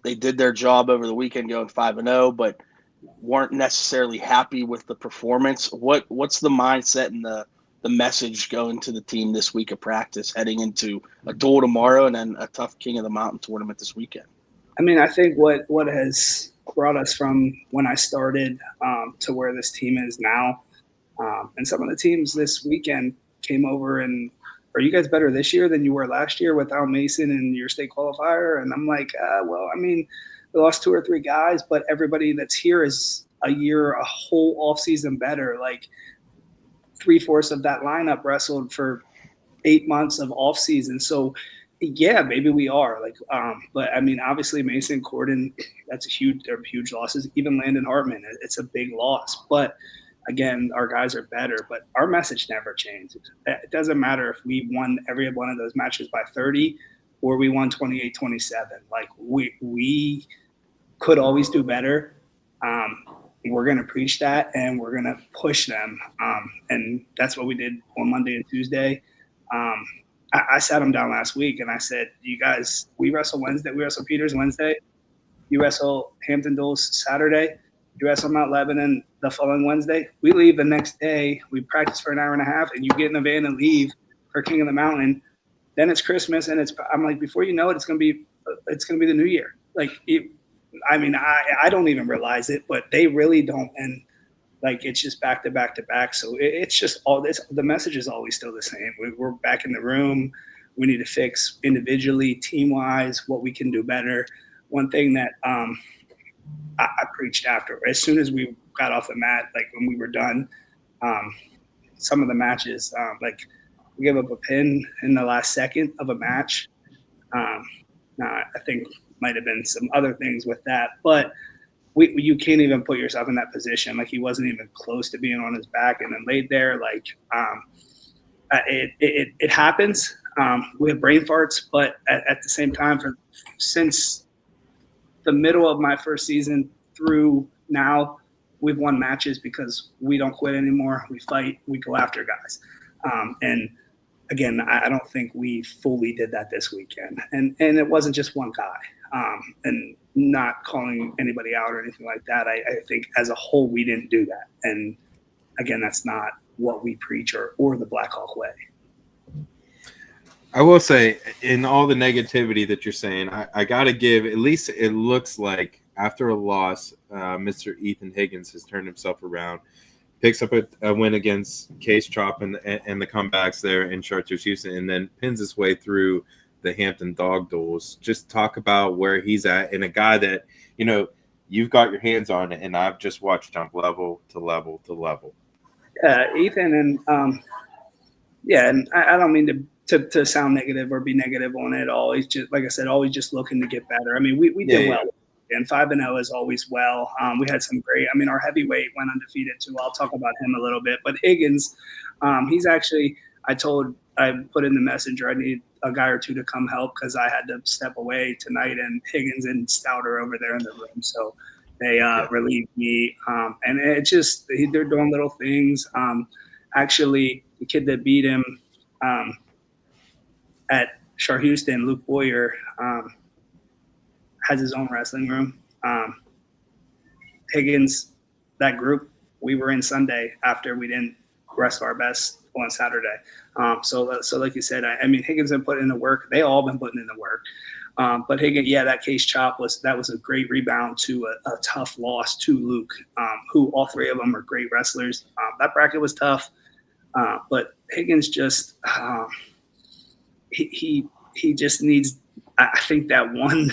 they did their job over the weekend going 5-0, but weren't necessarily happy with the performance. What's the mindset and the message going to the team this week of practice, heading into a duel tomorrow and then a tough King of the Mountain tournament this weekend? I mean, I think what has brought us from when I started to where this team is now, and some of the teams this weekend came over and, are you guys better this year than you were last year without Mason and your state qualifier? And I'm like, well, I mean, we lost 2 or 3 guys, but everybody that's here is a whole offseason better. Like, 3/4 of that lineup wrestled for 8 months of offseason. So, yeah, maybe we are. Like, but I mean, obviously Mason, Corden, they're huge losses. Even Landon Hartman, it's a big loss. But again, our guys are better, but our message never changes. It doesn't matter if we won every one of those matches by 30 or we won 28-27. Like, we could always do better. We're going to preach that, and we're going to push them. And that's what we did on Monday and Tuesday. I sat them down last week, and I said, you guys, we wrestle Wednesday. We wrestle Peters Wednesday. You wrestle Hampton Dulles Saturday. You wrestle Mount Lebanon the following Wednesday. We leave the next day. We practice for an hour and a half, and you get in the van and leave for King of the Mountain. Then it's Christmas, and I'm like, before you know it, it's gonna be the new year. Like, I don't even realize it, but they really don't. And like, it's just back to back to back. So it's just all this. The message is always still the same. We're back in the room. We need to fix individually, team wise, what we can do better. One thing that I preached after, as soon as we got off the mat, like when we were done, some of the matches, like we gave up a pin in the last second of a match. I think might have been some other things with that, but you can't even put yourself in that position. Like, he wasn't even close to being on his back and then laid there. Like, it happens. We have brain farts, but at the same time, since the middle of my first season through now, we've won matches because we don't quit anymore. We fight, we go after guys. And again, I don't think we fully did that this weekend. And it wasn't just one guy. And not calling anybody out or anything like that. I think as a whole, we didn't do that. And again, that's not what we preach or the Black Hawk way. I will say, in all the negativity that you're saying, I got to give, at least it looks like after a loss, Mr. Ethan Higgins has turned himself around, picks up a win against Case Trop and the comebacks there in Chartiers Houston, and then pins his way through the Hampton Dog Duels. Just talk about where he's at, and a guy that, you've got your hands on, and I've just watched jump level to level to level. Ethan, and and I don't mean to sound negative or be negative on it all. He's just, like I said, always just looking to get better. I mean, we did well. And 5-0 is always well. We had some great. I mean, our heavyweight went undefeated too. I'll talk about him a little bit. But Higgins, he's actually. I put in the messenger I need a guy or two to come help because I had to step away tonight, and Higgins and Stouter over there in the room, so they relieved me. And it just they're doing little things. Actually, the kid that beat him at Char Houston, Luke Boyer. Has his own wrestling room. Higgins, that group, we were in Sunday after we didn't wrestle our best on Saturday. So like you said, I mean, Higgins been putting in the work. They all been putting in the work. But Higgins, that case chop was a great rebound to a tough loss to Luke, who all three of them are great wrestlers. That bracket was tough, but Higgins just he just needs. I think that one.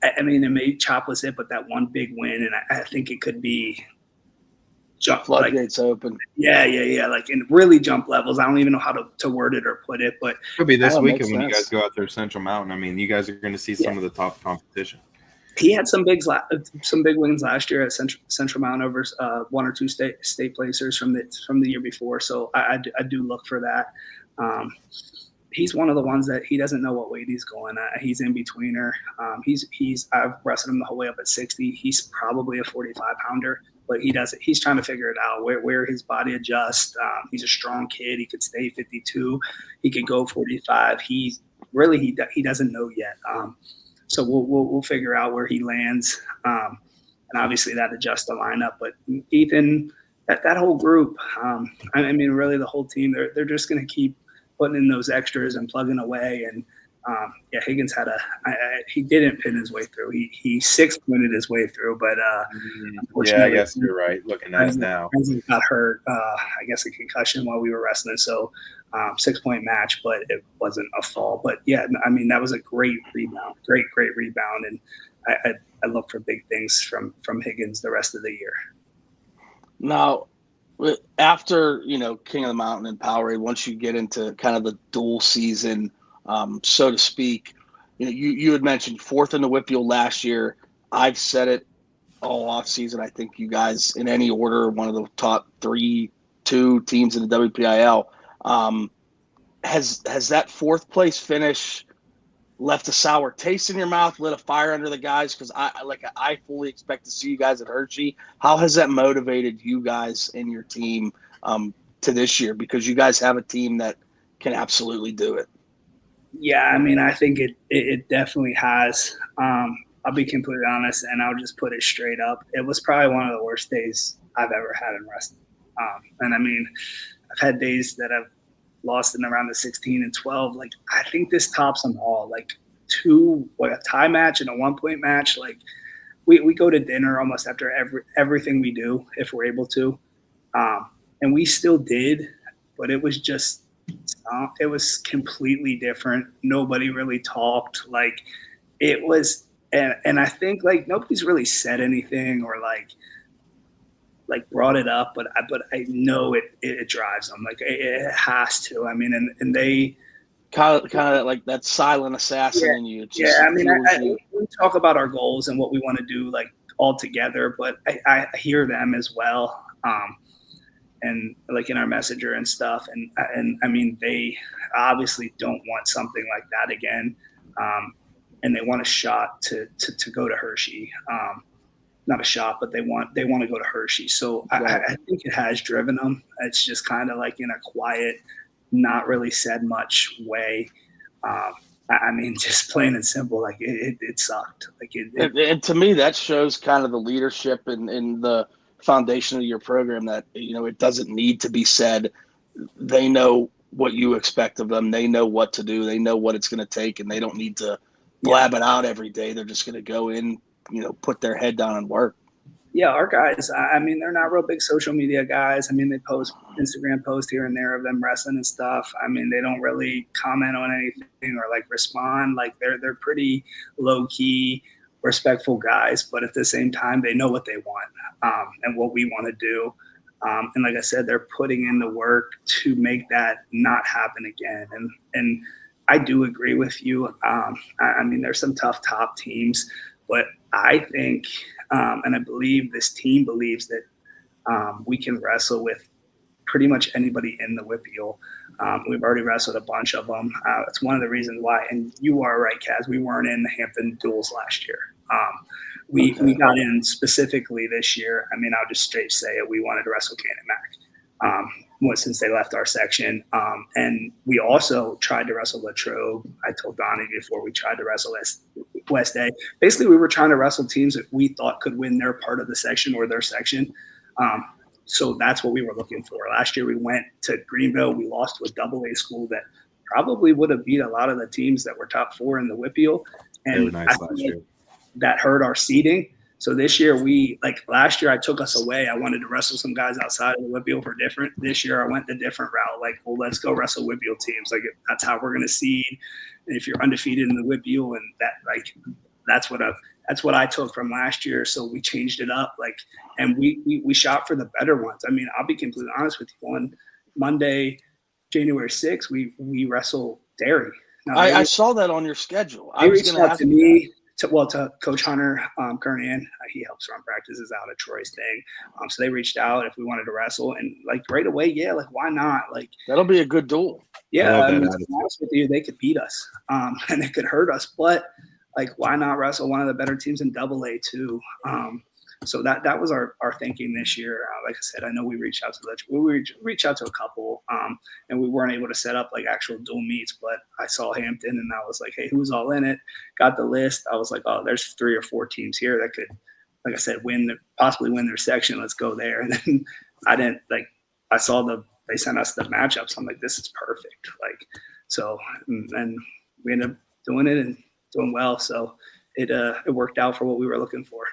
I mean, maybe chop was it, but that one big win, and I think it could be jump floodgates open. Yeah. Like in really jump levels. I don't even know how to word it or put it, but it'll be this weekend when you guys go out there Central Mountain. I mean, you guys are going to see some of the top competition. He had some big wins last year at Central Mountain over one or two state placers from the year before. So I do look for that. He's one of the ones that he doesn't know what weight he's going at. He's in betweener. I've wrestled him the whole way up at 60. He's probably a 45 pounder, but he's trying to figure it out where his body adjusts. He's a strong kid. He could stay 52. He could go 45. He doesn't know yet. So we'll figure out where he lands. And obviously that adjusts the lineup, but Ethan, that whole group, I mean, really the whole team, they're just going to keep putting in those extras and plugging away. And Higgins he didn't pin his way through. He 6-pointed his way through, but I guess you're right. Looking at it now, Vance got hurt. I guess a concussion while we were wrestling. So 6-point match, but it wasn't a fall. But yeah, I mean that was a great rebound, great rebound, and I look for big things from Higgins the rest of the year. Now, after King of the Mountain and Powerade, once you get into kind of the dual season, so to speak, you had mentioned 4th in the WPIAL last year. I've said it all off season. I think you guys, in any order, one of the top 2 teams in the WPIAL. Has that 4th place finish left a sour taste in your mouth, lit a fire under the guys? Because I fully expect to see you guys at Hershey. How has that motivated you guys and your team to this year? Because you guys have a team that can absolutely do it. Yeah, I mean, I think it definitely has. I'll be completely honest, and I'll just put it straight up. It was probably one of the worst days I've ever had in wrestling. And I mean, I've had days that I've lost in around the 16 and 12. Like, I think this tops them all. Like a tie match and a 1-point match. Like we go to dinner almost after everything we do if we're able to. And we still did, but it was just it was completely different. Nobody really talked. Like it was, and I think like nobody's really said anything or like brought it up, but I know it drives them. Like it has to. I mean, and they kind of like that silent assassin in you. I mean, we talk about our goals and what we want to do like all together, but I hear them as well. And like in our messenger and stuff. And I mean, they obviously don't want something like that again. And they want a shot to go to Hershey. Not a shot, but they want to go to Hershey. So I think it has driven them. It's just kind of like in a quiet, not really said much way. I mean, just plain and simple, like it sucked. Like and to me, that shows kind of the leadership and the foundation of your program that, it doesn't need to be said. They know what you expect of them. They know what to do. They know what it's going to take, and they don't need to blab it out every day. They're just going to go in, put their head down and work. Yeah, our guys, I mean, they're not real big social media guys. I mean, they post Instagram posts here and there of them wrestling and stuff. I mean, they don't really comment on anything or like respond. Like they're pretty low key, respectful guys, but at the same time, they know what they want and what we want to do. And like I said, they're putting in the work to make that not happen again. And I do agree with you. I mean, there's some tough top teams, but I think, and I believe this team believes that we can wrestle with pretty much anybody in the WPIAL. We've already wrestled a bunch of them. It's one of the reasons why, and you are right, Kaz, we weren't in the Hampton duels last year. We got in specifically this year. I mean, I'll just straight say it. We wanted to wrestle Cannon Mac since they left our section. And we also tried to wrestle Latrobe. I told Donnie before we tried to wrestle West A. Basically, we were trying to wrestle teams that we thought could win their part of the section or their section. So that's what we were looking for. Last year we went to Greenville. We lost to a AA school that probably would have beat a lot of the teams that were top 4 in the WPIAL. They were And nice last year. That hurt our seeding. So this year last year I took us away. I wanted to wrestle some guys outside of the WPIAL for different. This year I went the different route. Like, well, let's go wrestle WPIAL teams. Like, that's how we're going to seed. And if you're undefeated in the WPIAL, and that's what I took from last year. So we changed it up. Like, and we shot for the better ones. I mean, I'll be completely honest with you. On Monday, January 6th, we wrestle Derry. Now, I saw that on your schedule. They reached out to me. To Coach Hunter Kernan, he helps run practices out at Troy's thing. So they reached out if we wanted to wrestle, and like right away, yeah, like why not? Like that'll be a good duel. Yeah, I mean, to be honest with you, they could beat us, and they could hurt us, but like why not wrestle one of the better teams in AA too? So that was our thinking this year. Like I said, I know we reached out to a couple, and we weren't able to set up like actual dual meets. But I saw Hampton, and I was like, hey, who's all in it? Got the list. I was like, oh, there's 3 or 4 teams here that could, like I said, possibly win their section. Let's go there. And then I saw they sent us the matchups. I'm like, this is perfect. Like, so, and we ended up doing it and doing well. So it worked out for what we were looking for.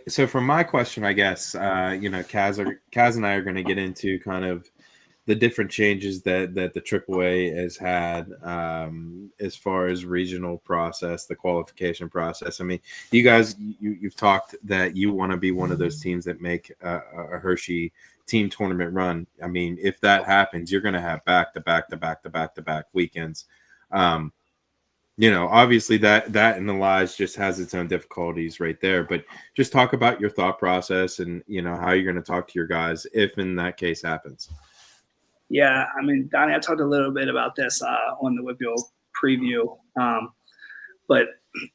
So for my question, I guess, Kaz and I are going to get into kind of the different changes that the AAA has had as far as regional process, the qualification process. I mean, you guys, you've talked that you want to be one of those teams that make a Hershey team tournament run. I mean, if that happens, you're going to have back-to-back weekends. Obviously that in the lies just has its own difficulties right there, but just talk about your thought process and, how you're going to talk to your guys if in that case happens. Yeah. I mean, Donnie, I talked a little bit about this on the WPIAL preview, but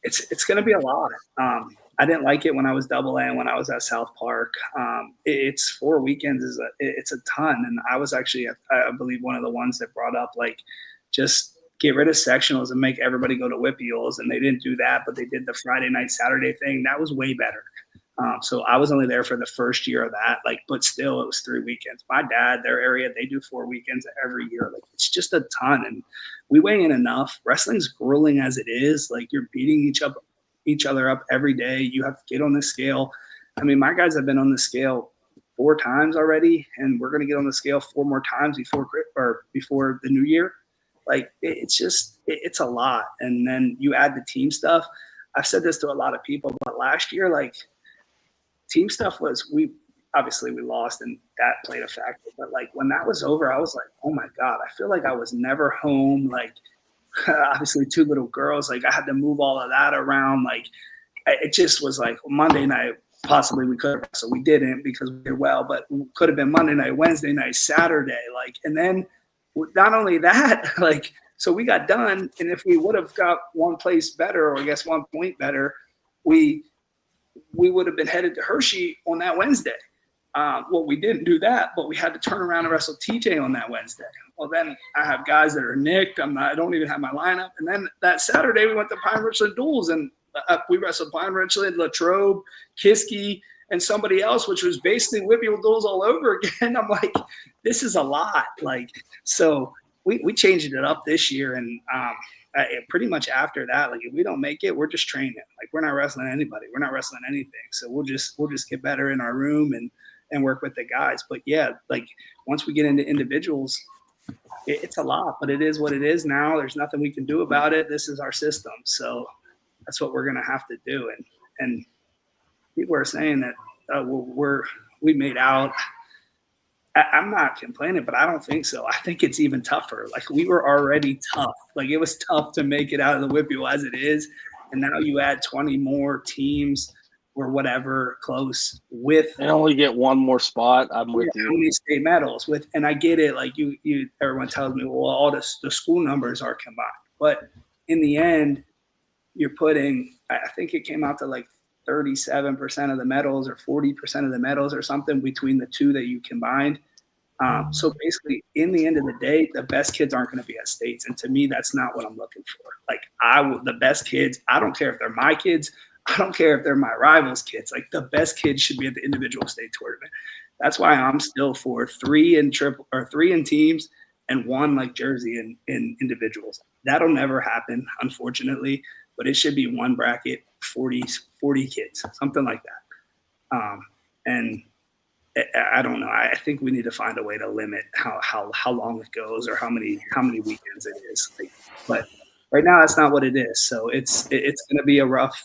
it's going to be a lot. I didn't like it when I was AA and when I was at South Park. It's 4 weekends it's a ton. And I was actually, I believe, one of the ones that brought up like just get rid of sectionals and make everybody go to WPIALs. And they didn't do that, but they did the Friday night, Saturday thing. That was way better. So I was only there for the first year of that, but still it was 3 weekends. My dad, their area, they do 4 weekends every year. Like it's just a ton. And we weigh in enough. Wrestling's grueling as it is. Like you're beating each other up every day. You have to get on the scale. I mean, my guys have been on the scale 4 times already, and we're going to get on the scale 4 more times before the new year. Like it's a lot. And then you add the team stuff. I've said this to a lot of people, but last year, like team stuff we lost and that played a factor. But like when that was over, I was like, oh my God, I feel like I was never home. Like obviously 2 little girls, like I had to move all of that around. Like it just was like Monday night, possibly we could have, so we didn't because we did well, but it could have been Monday night, Wednesday night, Saturday. Like, and then not only that, like, so we got done. And if we would have got 1 place better, or I guess 1 point better, we would have been headed to Hershey on that Wednesday. Well, we didn't do that, but we had to turn around and wrestle TJ on that Wednesday. Well, then I have guys that are nicked. I don't even have my lineup. And then that Saturday we went to Pine Richland duels, and we wrestled Pine Richland, Latrobe, Kiski, and somebody else, which was basically WPIAL duels all over again. I'm like, this is a lot. Like, so we changed it up this year, and pretty much after that, like if we don't make it, we're just training. Like we're not wrestling anybody. We're not wrestling anything. So we'll just get better in our room and work with the guys. But yeah, like once we get into individuals, it's a lot, but it is what it is now. There's nothing we can do about it. This is our system. So that's what we're going to have to do. And people are saying that we made out. I'm not complaining, but I don't think so. I think it's even tougher. Like we were already tough. Like it was tough to make it out of the WPIAL as it is. And now you add 20 more teams or whatever close with. And only get 1 more spot. I'm with you. How many state medals with, and I get it. Like everyone tells me, well, all the school numbers are combined, but in the end, you're putting, I think it came out to like 37% of the medals or 40% of the medals or something between the 2 that you combined. So basically, in the end of the day, the best kids aren't going to be at states. And to me, that's not what I'm looking for. Like the best kids, I don't care if they're my kids. I don't care if they're my rivals' kids. Like the best kids should be at the individual state tournament. That's why I'm still for 3 in teams and 1 like jersey in individuals. That'll never happen, unfortunately, but it should be 1 bracket, 40 kids, something like that. And I don't know. I think we need to find a way to limit how long it goes or how many weekends it is. Like, but right now, that's not what it is. So it's going to be a rough,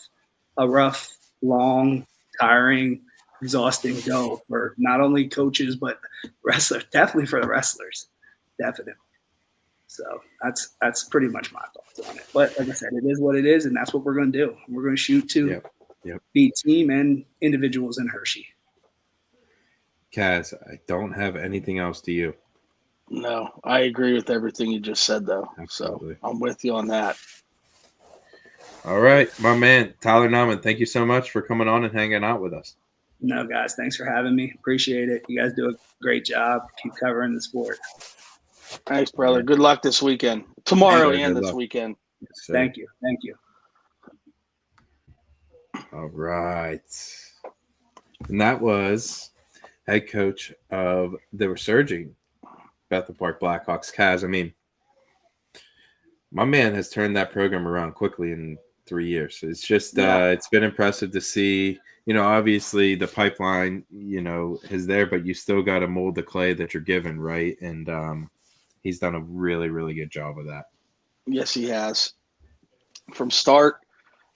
long, tiring, exhausting go for not only coaches but wrestlers. Definitely for the wrestlers, definitely. So that's pretty much my thoughts on it. But like I said, it is what it is, and that's what we're going to do. We're going to shoot to beat team and individuals in Hershey. Kaz, I don't have anything else to you. No, I agree with everything you just said, though. Absolutely. So I'm with you on that. All right, my man, Tyler Nauman, thank you so much for coming on and hanging out with us. No, guys, thanks for having me. Appreciate it. You guys do a great job. Keep covering the sport. Thanks, brother. Good luck this weekend. Tomorrow and this weekend. Yes, sir. Thank you. Thank you. All right. And that was head coach of the resurging Bethel Park Blackhawks, Kaz. I mean, my man has turned that program around quickly in 3 years. It's just it's been impressive to see. You know, obviously the pipeline, you know, is there, but you still got to mold the clay that you're given, right? And he's done a really, really good job of that. Yes, he has. From start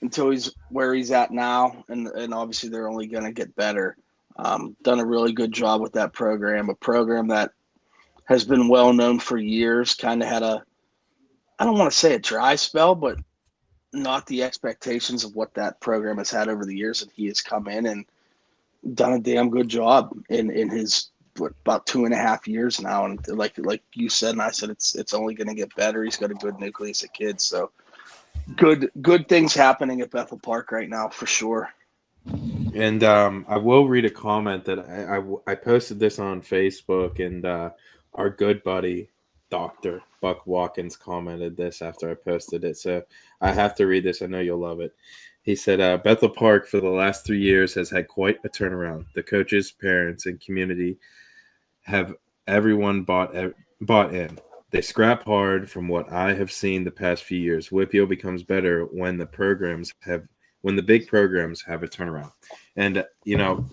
until he's where he's at now, and obviously they're only going to get better. Done a really good job with that program, a program that has been well known for years, kind of had I don't want to say a dry spell, but not the expectations of what that program has had over the years. And he has come in and done a damn good job in his about 2.5 years now. And like you said, and I said, it's only going to get better. He's got a good nucleus of kids. So good things happening at Bethel Park right now for sure. And I will read a comment that I posted this on Facebook, and our good buddy Dr. Buck Watkins commented this after I posted it. So I have to read this. I know you'll love it. He said, Bethel Park for the last 3 years has had quite a turnaround. The coaches, parents, and community have everyone bought in. They scrap hard from what I have seen the past few years. WPIAL becomes better when the big programs have a turnaround. And, you know,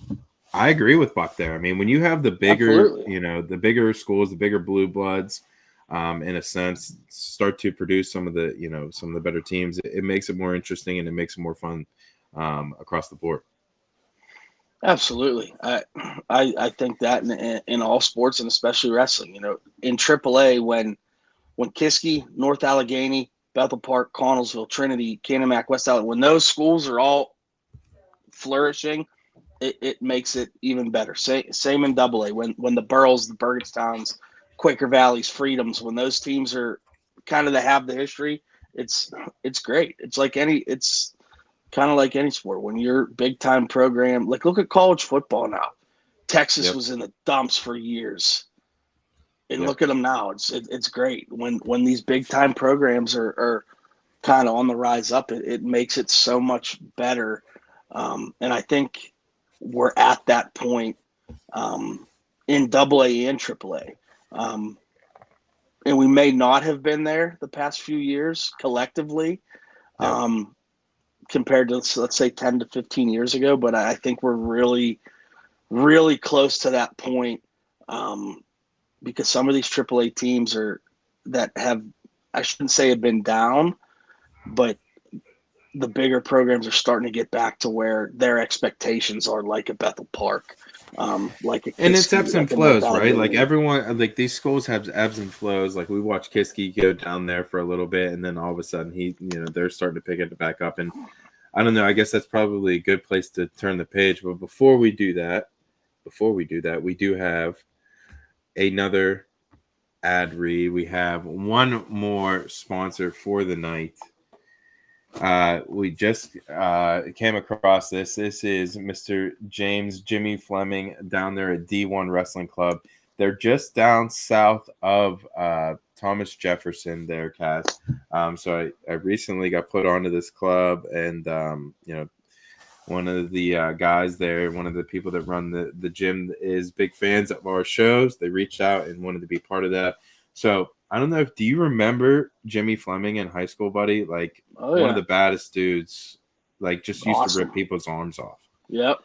I agree with Buck there. I mean, when you have the bigger, Absolutely. you know, the bigger schools, the bigger blue bloods, in a sense, start to produce some of the better teams, it makes it more interesting and it makes it more fun across the board. Absolutely. I think that in all sports and especially wrestling, you know, in AAA, when Kiski, North Allegheny, Bethel Park, Connellsville, Trinity, Canemak, West Allen, when those schools are all flourishing, it makes it even better. Same in AA. When the Burrows, the Burgettowns, Quaker Valleys, Freedoms, when those teams are kind of have the history, it's great. It's kind of like any sport. When you're big time program, like look at college football now. Texas was in the dumps for years. And look at them now. It's great when these big time programs are kind of on the rise up. It makes it so much better, and I think we're at that point in AA and AAA, and we may not have been there the past few years collectively, compared to let's say 10 to 15 years ago. But I think we're really, really close to that point. Because some of these AAA teams I shouldn't say have been down, but the bigger programs are starting to get back to where their expectations are, like at Bethel Park, and it's ebbs and flows, right? Like everyone, like these schools have ebbs and flows. Like we watched Kiski go down there for a little bit, and then all of a sudden they're starting to pick it back up. And I don't know. I guess that's probably a good place to turn the page. But before we do that, we do have another ad read. We have one more sponsor for the night. We just came across this. This is Mr. James Jimmy Fleming down there at D1 Wrestling Club. They're just down south of Thomas Jefferson there, Cass. So I recently got put onto this club, and one of the guys there, one of the people that run the gym, is big fans of our shows. They reached out and wanted to be part of that. So I don't know do you remember Jimmy Fleming in high school, buddy? Like one of the baddest dudes, like just used to rip people's arms off. Yep.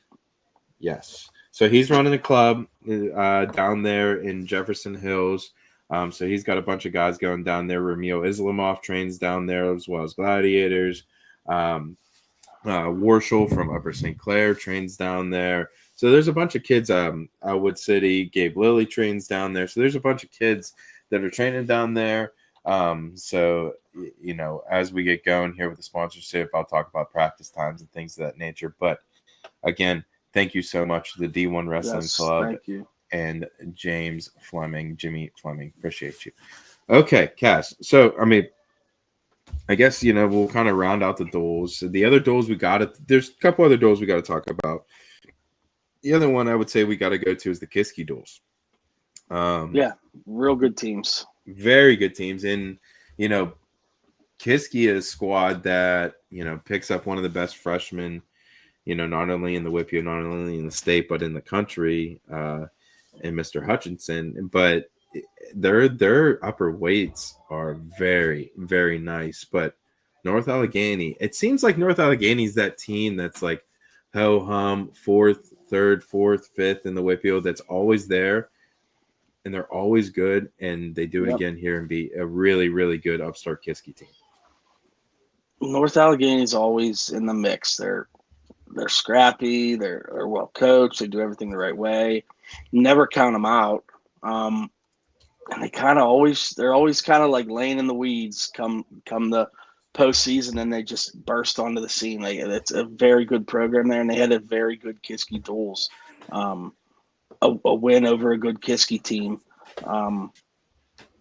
Yes. So he's running a club down there in Jefferson Hills. So he's got a bunch of guys going down there. Ramil Islamov trains down there, as well as Gladiators. Warshall from Upper St. Clair trains down there. So there's a bunch of kids. Wood City, Gabe Lilly trains down there. So there's a bunch of kids that are training down there. So, you know, as we get going here with the sponsorship, I'll talk about practice times and things of that nature. But again, thank you so much to the D1 Wrestling Club. Thank you. And Jimmy Fleming. Appreciate you. Okay, Cass. So, I mean, I guess, you know, we'll kind of round out the duels. The other duels there's a couple other duels we got to talk about. The other one I would say we got to go to is the Kiski duels. Yeah, real good teams. Very good teams. And, you know, Kiski is a squad that, you know, picks up one of the best freshmen, you know, not only in the WPIAL, not only in the state, but in the country, and Mr. Hutchinson. But their upper weights are very, very nice. But North Allegheny, it seems like North Allegheny is that team that's like ho-hum, fourth, third, fourth, fifth in the WPIAL that's always there. And they're always good, and they do it again here and be a really, really good upstart Kiski team. North Allegheny is always in the mix. They're scrappy. They're well coached. They do everything the right way. Never count them out. And they're always kind of like laying in the weeds come the postseason, and they just burst onto the scene. It's a very good program there, and they had a very good Kiski duels. A win over a good Kiski team.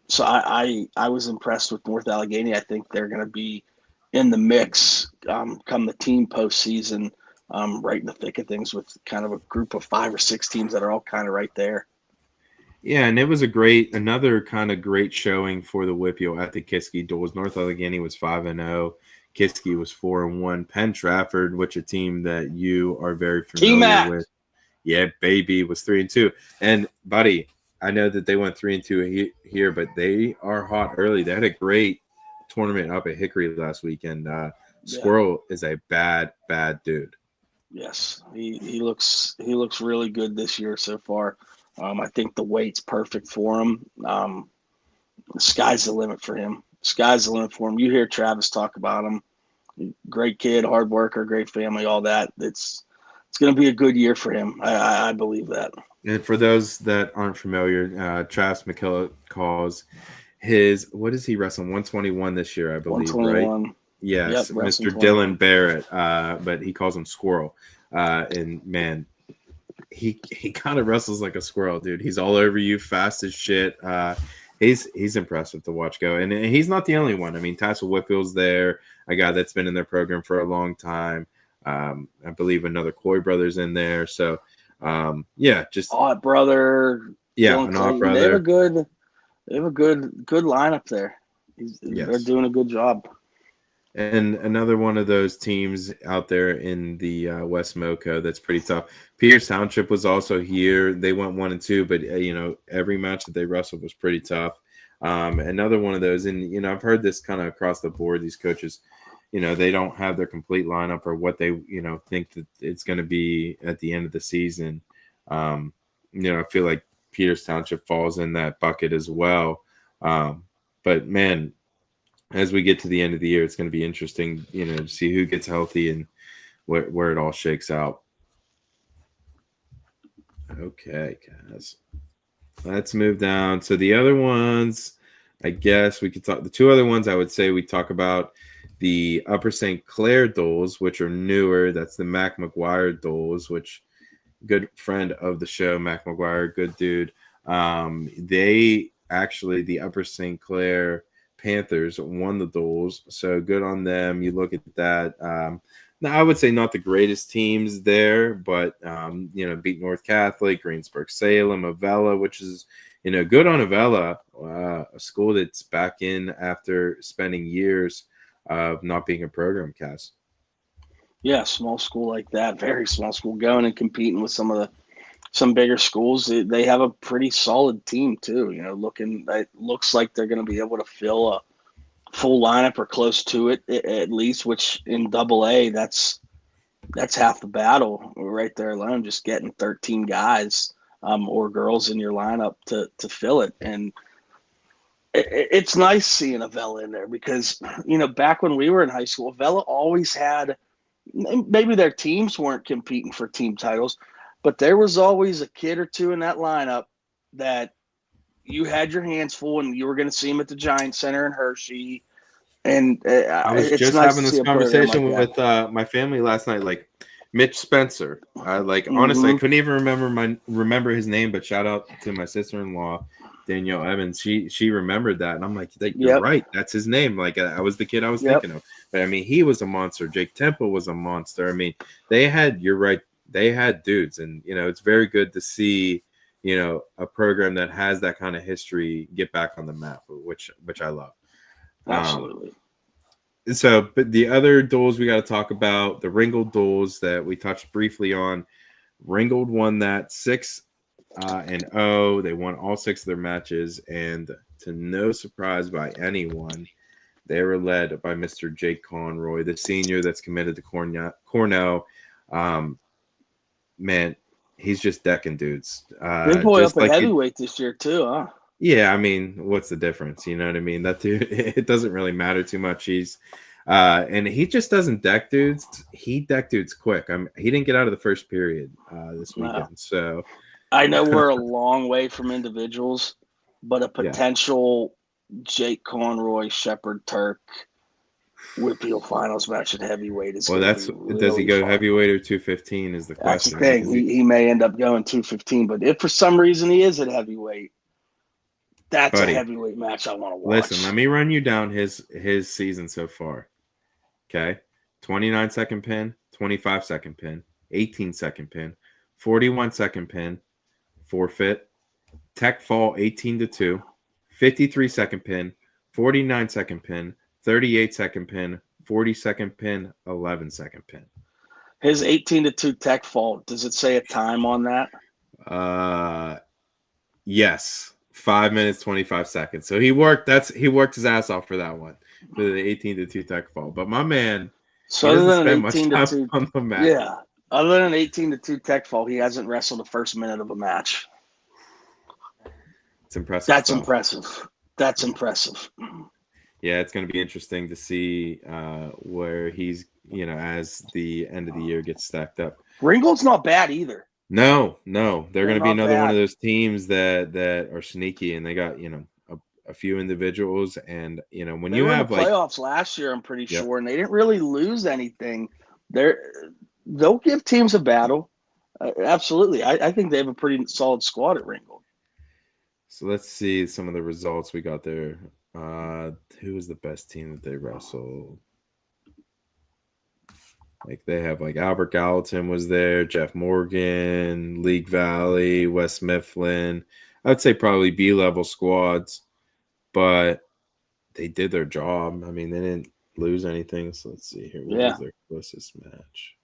So I was impressed with North Allegheny. I think they're going to be in the mix come the team postseason, right in the thick of things with kind of a group of 5 or 6 teams that are all kind of right there. Yeah, and it was another kind of great showing for the WPIAL at the Kiski duels. North Allegheny was 5-0. Kiski was 4-1. Penn Trafford, which a team that you are very familiar with. Yeah, baby, was 3-2. And buddy, I know that they went 3-2 here, but they are hot early. They had a great tournament up at Hickory last weekend. Squirrel is a bad dude. Yes, he looks really good this year so far. I think the weight's perfect for him. The sky's the limit for him. You hear Travis talk about him. Great kid, hard worker, great family, all that. It's going to be a good year for him. I believe that. And for those that aren't familiar, Travis McKillop calls what is he wrestling? 121 this year, I believe, right? Yes, yep, Mr. Dylan Barrett, but he calls him Squirrel. And man, he kind of wrestles like a squirrel, dude. He's all over you, fast as shit. He's impressive to watch go. And he's not the only one. I mean, Tassel Whitfield's there, a guy that's been in their program for a long time. I believe another Coy brother's in there. So, just Ott brother. Yeah, an Ott brother. They have a good lineup there. They're doing a good job. And another one of those teams out there in the West Moco that's pretty tough. Peters Township was also here. They went 1-2, but every match that they wrestled was pretty tough. Another one of those, and I've heard this kind of across the board. These coaches, they don't have their complete lineup or what they think that it's going to be at the end of the season. I feel like Peters Township falls in that bucket as well. But man, as we get to the end of the year, it's going to be interesting, to see who gets healthy and where it all shakes out. Okay, guys, let's move down. So the other ones, I guess we could talk. The two other ones I would say we talk about the Upper St. Clair duels, which are newer. That's the Mac McGuire duels, which good friend of the show, Mac McGuire, good dude. The Upper St. Clair Panthers won the duels, so good on them. You look at that. Now I would say not the greatest teams there, but beat North Catholic, Greensburg, Salem, Avella, which is good on Avella, a school that's back in after spending years of not being a program, Cass. Yeah, small school like that, very small school, going and competing with some bigger schools. They have a pretty solid team too. It looks like they're going to be able to fill a full lineup or close to it at least. Which in Double A, that's half the battle right there alone. Just getting 13 guys or girls in your lineup to fill it, and it's nice seeing Avella in there because back when we were in high school, Avella always had. Maybe their teams weren't competing for team titles, but there was always a kid or two in that lineup that you had your hands full, and you were going to see him at the Giant Center in Hershey. And I was it's just nice having to see this a program conversation like with my family last night. Like Mitch Spencer. Honestly, I Mhm. couldn't even remember his name. But shout out to my sister-in-law, Danielle Evans. She remembered that, and I'm like, you're Yep. right. That's his name. Like I was the kid I was Yep. thinking of. But I mean, he was a monster. Jake Temple was a monster. I mean, they had. You're right. They had dudes, and it's very good to see. A program that has that kind of history get back on the map, which I love. Absolutely. So, but the other duels we got to talk about, the Ringgold duels that we touched briefly on. Ringgold won that 6-0. They won all 6 of their matches, and to no surprise by anyone, they were led by Mr. Jake Conroy, the senior that's committed to Cornell. Man, he's just decking dudes. Big boy just up at like heavyweight this year too, huh? Yeah, I mean, what's the difference? You know what I mean? That dude, it doesn't really matter too much. And he just doesn't deck dudes. He deck dudes quick. He didn't get out of the first period this No. weekend. So I know we're a long way from individuals, but a Yeah. potential Jake Conroy, Shepard Turk, WPIAL finals match at heavyweight is well, going that's to be really does he go fun. heavyweight or 215 is the That's the question. thing. Because He may end up going 215, but if for some reason he is at heavyweight, that's Buddy, a heavyweight match I want to watch. listen, let me run you down his season so far. Okay, 29-second pin, 25-second pin, 18-second pin, 41-second pin, forfeit, tech fall 18-2, 53-second pin, 49-second pin, 38-second pin, 40-second pin, 11-second pin. His 18-2 tech fault, does it say a time on that? Yes, 5 minutes 25 seconds. So he worked his ass off for that one, for the 18-2 tech fall. But my man, So he other doesn't than an spend much 18-2, time on the mat. yeah, other than an 18-2 tech fall, he hasn't wrestled the first minute of a match. It's impressive. That's stuff. impressive. That's impressive. Yeah, it's going to be interesting to see where he's, as the end of the year gets stacked up. Ringgold's not bad either. No, they're going to be not another one bad. of those teams that are sneaky, and they got a few individuals, and when They you were have in the playoffs last year, I'm pretty Yep. sure, and they didn't really lose anything. They'll give teams a battle. Absolutely, I think they have a pretty solid squad at Ringgold. So let's see some of the results we got there. Who was the best team that they wrestled? Like they have Albert Gallatin was there, Jeff Morgan, League Valley, West Mifflin. I would say probably B-level squads, but they did their job. I mean, they didn't lose anything. So let's see here. What was their closest match?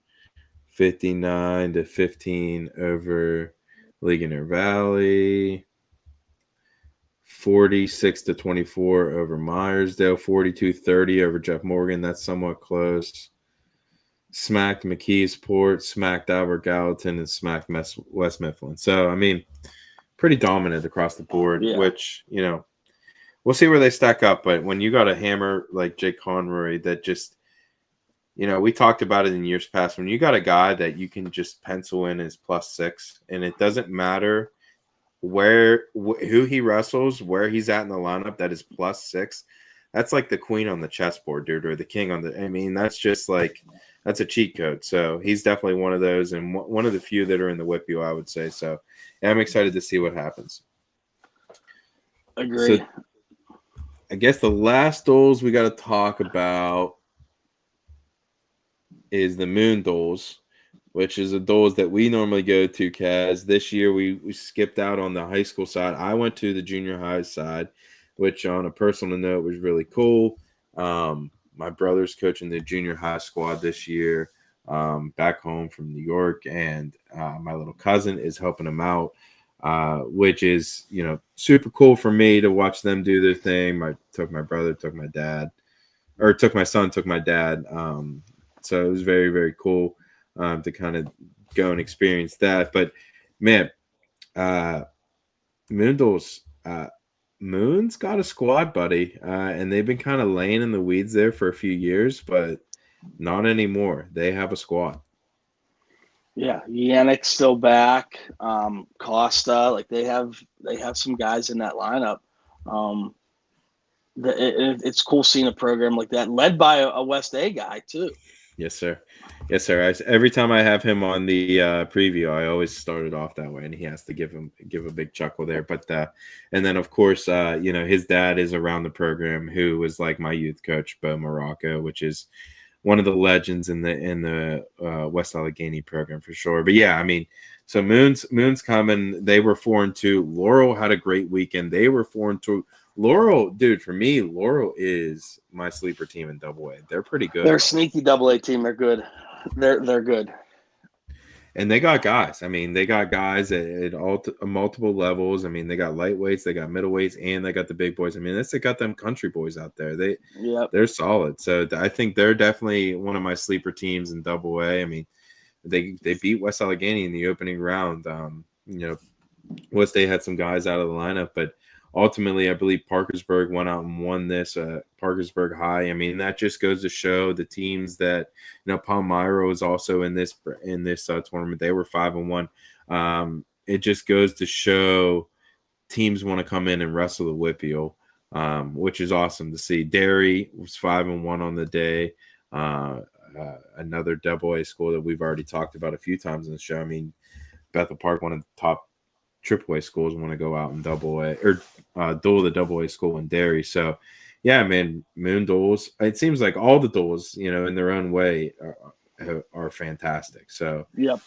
59-15 over Ligonier Valley. 46-24 over Myersdale. 42-30 over Jeff Morgan. That's somewhat close. Smacked McKeesport, smacked Albert Gallatin, and smacked West Mifflin. So, I mean, pretty dominant across the board, which, we'll see where they stack up. But when you got a hammer like Jake Conroy that just, we talked about it in years past. When you got a guy that you can just pencil in as +6, and it doesn't matter who he wrestles, where he's at in the lineup, that is +6. That's like the queen on the chessboard, dude, or the king on the. I mean, that's just that's a cheat code. So he's definitely one of those, and one of the few that are in the WPIAL, I would say. So yeah, I'm excited to see what happens. Agree. So I guess the last duels we got to talk about is the Moon duels, which is the duels that we normally go to, Kaz. This year we skipped out on the high school side. I went to the junior high side, which on a personal note was really cool. My brother's coaching the junior high squad this year. back home from New York, and my little cousin is helping them out, which is, super cool for me to watch them do their thing. Took my brother, took my dad, or took my son, took my dad. So it was very, very cool to kind of go and experience that. But man, Moon's got a squad, buddy, and they've been kind of laying in the weeds there for a few years, but not anymore. They have a squad. Yeah, Yannick's still back. Costa, like they have some guys in that lineup. It's cool seeing a program like that led by a West A guy too. Yes, sir. Yes, sir. Every time I have him on the preview, I always start it off that way, and he has to give a big chuckle there. But and then of course, his dad is around the program, who was like my youth coach, Bo Morocco, which is one of the legends in the West Allegheny program for sure. But yeah, I mean, so Moon's coming. They were 4-2. Laurel had a great weekend. They were 4-2. Laurel, dude, for me, Laurel is my sleeper team in Double A. They're pretty good. They're a sneaky Double A team. They're good. They're good. And they got guys. I mean, they got guys at multiple levels. I mean, they got lightweights, they got middleweights, and they got the big boys. I mean, they got them country boys out there. They're solid. So I think they're definitely one of my sleeper teams in Double A. I mean, they beat West Allegheny in the opening round. West A had some guys out of the lineup, but ultimately, I believe Parkersburg went out and won this. Parkersburg High. I mean, that just goes to show the teams that Palmyra was also in this tournament. They were 5-1. It just goes to show teams want to come in and wrestle the WPIAL, which is awesome to see. Derry was 5-1 on the day. Another Double A school that we've already talked about a few times in the show. I mean, Bethel Park, one of the top AAA schools, want to go out and Double A or duel the Double A school in Derry. So, yeah, man, Moon duels. It seems like all the duels, in their own way, are fantastic. So, yep,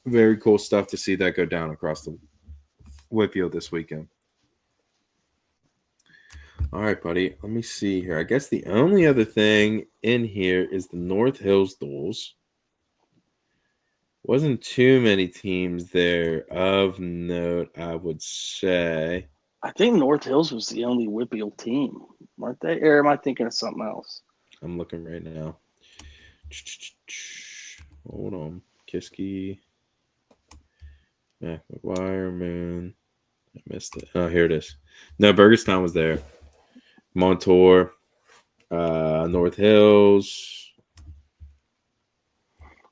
very cool stuff to see that go down across the WPIAL this weekend. All right, buddy. Let me see here. I guess the only other thing in here is the North Hills duels. Wasn't too many teams there of note, I would say. I think North Hills was the only WPIAL team, weren't they? Or am I thinking of something else? I'm looking right now. Hold on. Kiski. McGuire, Moon. I missed it. Oh, here it is. No, Burgerstown was there. Montour. North Hills.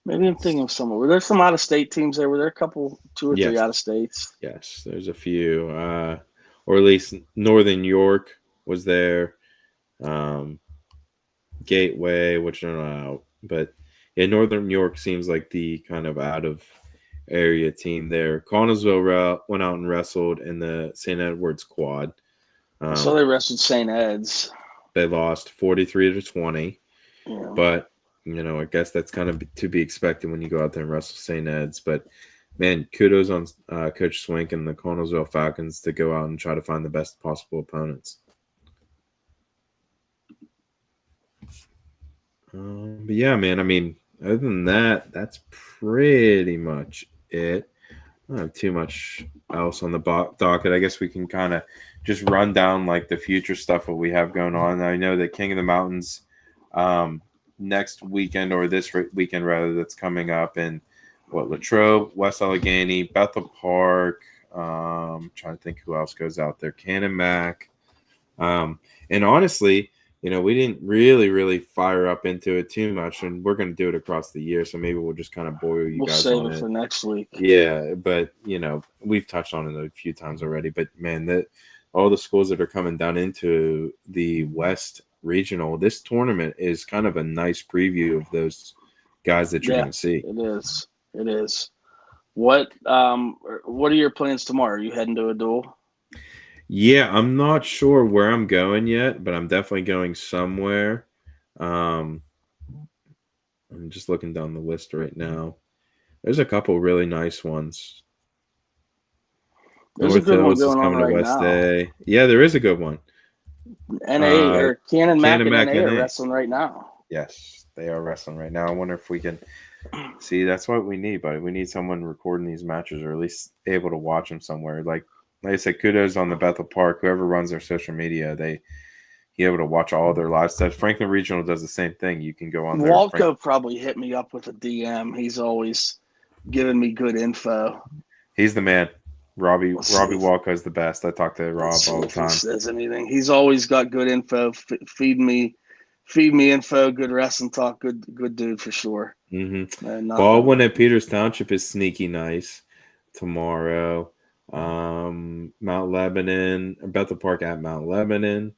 Maybe I'm thinking of somewhere. Were there some out-of-state teams there? Were there a couple, 2 or 3 out-of-states? Yes, there's a few. Or at least Northern York was there. Gateway, which I don't know. But, yeah, Northern York seems like the kind of out-of-area team there. Connellsville went out and wrestled in the St. Edward's quad. So they wrestled St. Ed's. They lost 43-20. Yeah. But I guess that's kind of to be expected when you go out there and wrestle St. Ed's. But, man, kudos on Coach Swink and the Connellsville Falcons to go out and try to find the best possible opponents. But, yeah, man, I mean, other than that, that's pretty much it. I don't have too much else on the docket. I guess we can kind of just run down, like, the future stuff what we have going on. I know that King of the Mountains next weekend, or this weekend rather, that's coming up in Latrobe, West Allegheny, Bethel Park. Trying to think who else goes out there. Cannon Mac. And honestly, we didn't really fire up into it too much, and we're going to do it across the year. So maybe we'll just kind of boil you guys on it. We'll save it for next week. Yeah, but we've touched on it a few times already. But man, all the schools that are coming down into the West Regional, this tournament is kind of a nice preview of those guys that you're going to see. It is. What are your plans tomorrow? Are you heading to a duel? Yeah, I'm not sure where I'm going yet, but I'm definitely going somewhere. I'm just looking down the list right now. There's a couple really nice ones. There's a good one going on right now. A. Yeah, there is a good one. NA or Cannon Mac and NA are wrestling right now. Yes, They are wrestling right now. I wonder if we can see. That's what we need, buddy. We need someone recording these matches, or at least able to watch them somewhere. Like I said, kudos on the Bethel Park. Whoever runs their social media, he able to watch all their live stuff. Franklin Regional does the same thing. You can go on there. Walco probably hit me up with a DM. He's always giving me good info. He's the man. Robbie Walco is the best. I talk to Rob all the time. If he says anything, he's always got good info. Feed me info. Good wrestling talk. Good dude for sure. Mm-hmm. Baldwin at Peters Township is sneaky nice tomorrow. Mount Lebanon, Bethel Park at Mount Lebanon,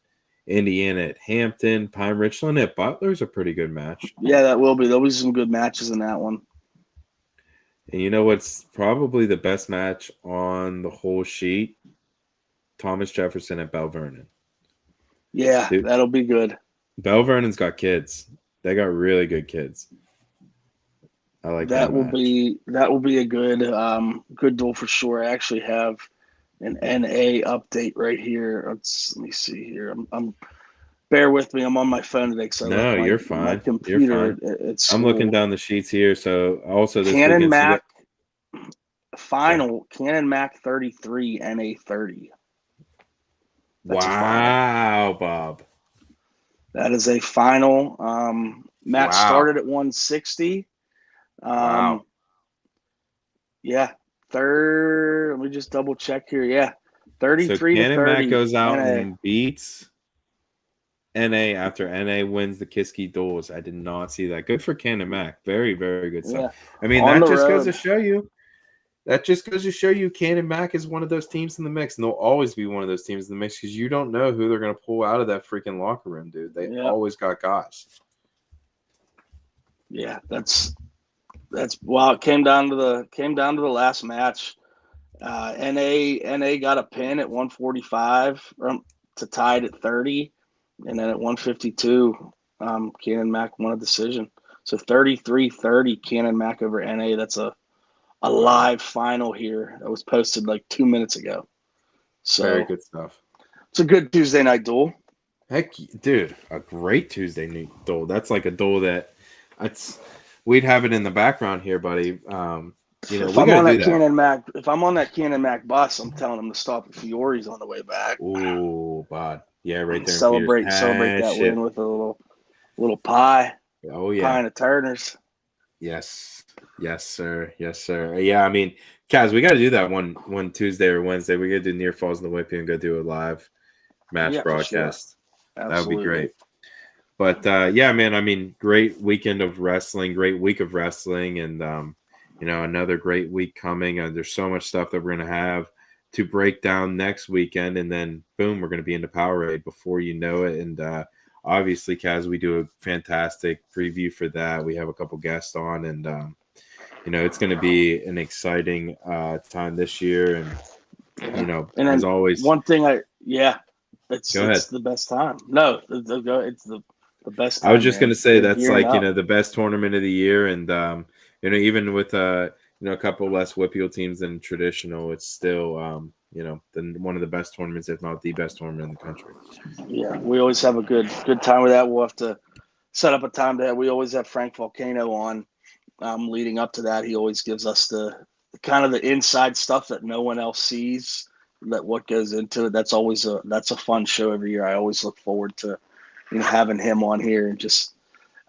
Indiana at Hampton, Pine Richland at Butler's a pretty good match. Yeah, that will be. There'll be some good matches in that one. And you know what's probably the best match on the whole sheet? Thomas Jefferson at Bell Vernon. Yeah, Dude, that'll be good. Bell Vernon's got kids. They got really good kids. I like that. That will be a good duel for sure. I actually have an NA update right here. Let me see here. I'm bear with me. I'm on my phone today. You're fine. My computer. I'm looking down the sheets here. So also this Cannon Mac final. Cannon Mac 33 NA 30. Wow, Bob. That is a final. Match started at 160. Wow. Yeah. Let me just double check here. Yeah. 33 so to 30. Mac goes out NA. and beats NA after NA wins the Kiski duels. I did not see that. Good for Cannon Mac. Very, very good stuff. Yeah. I mean, On that the just road. goes to show you. That just goes to show you Cannon Mac is one of those teams in the mix, and they'll always be one of those teams in the mix because you don't know who they're going to pull out of that freaking locker room, dude. They always got guys. Yeah, that's wow. It came down to the last match. NA got a pin at 145 to tie it at 30, and then at 152, Cannon Mac won a decision. So 33-30 Cannon Mac over NA. That's a live final here that was posted like 2 minutes ago. So very good stuff. It's a good Tuesday night duel. Heck, dude, a great Tuesday night duel. That's like a duel that we'd have it in the background here, buddy. If I'm on that Cannon Mac bus, I'm telling them to stop at Fiore's on the way back. Ooh, bud. Yeah, right there. Celebrate that win with a little pie. Oh yeah, pie and a Turner's. Yes, sir. Yeah, I mean, Kaz, we got to do that one Tuesday or Wednesday. We got to do Near Falls in the Whippy and go do a live match broadcast. Sure. That would be great. But yeah, man, I mean, great weekend of wrestling, great week of wrestling, and another great week coming. There's so much stuff that we're gonna have to break down next weekend, and then boom, we're gonna be into Powerade before you know it. And obviously, Kaz, we do a fantastic preview for that. We have a couple guests on, and it's gonna be an exciting time this year. And and as always, one thing it's the best time. No, it's the best time. I was just going to say that's like, up. the best tournament of the year. And, even with, a couple less WPIAL teams than traditional, it's still, one of the best tournaments, if not the best tournament in the country. Yeah, we always have a good time with that. We'll have to set up a time to have. We always have Frank Volcano on leading up to that. He always gives us the kind of the inside stuff that no one else sees, that what goes into it. That's a fun show every year. I always look forward to having him on here, and just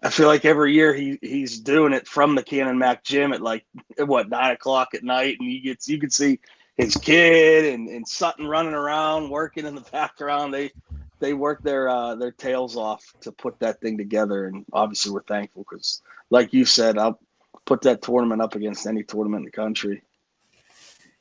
I feel like every year he's doing it from the Cannon Mac gym at 9:00 at night, and you can see his kid and Sutton running around working in the background. They work their tails off to put that thing together, and obviously we're thankful because, like you said, I'll put that tournament up against any tournament in the country.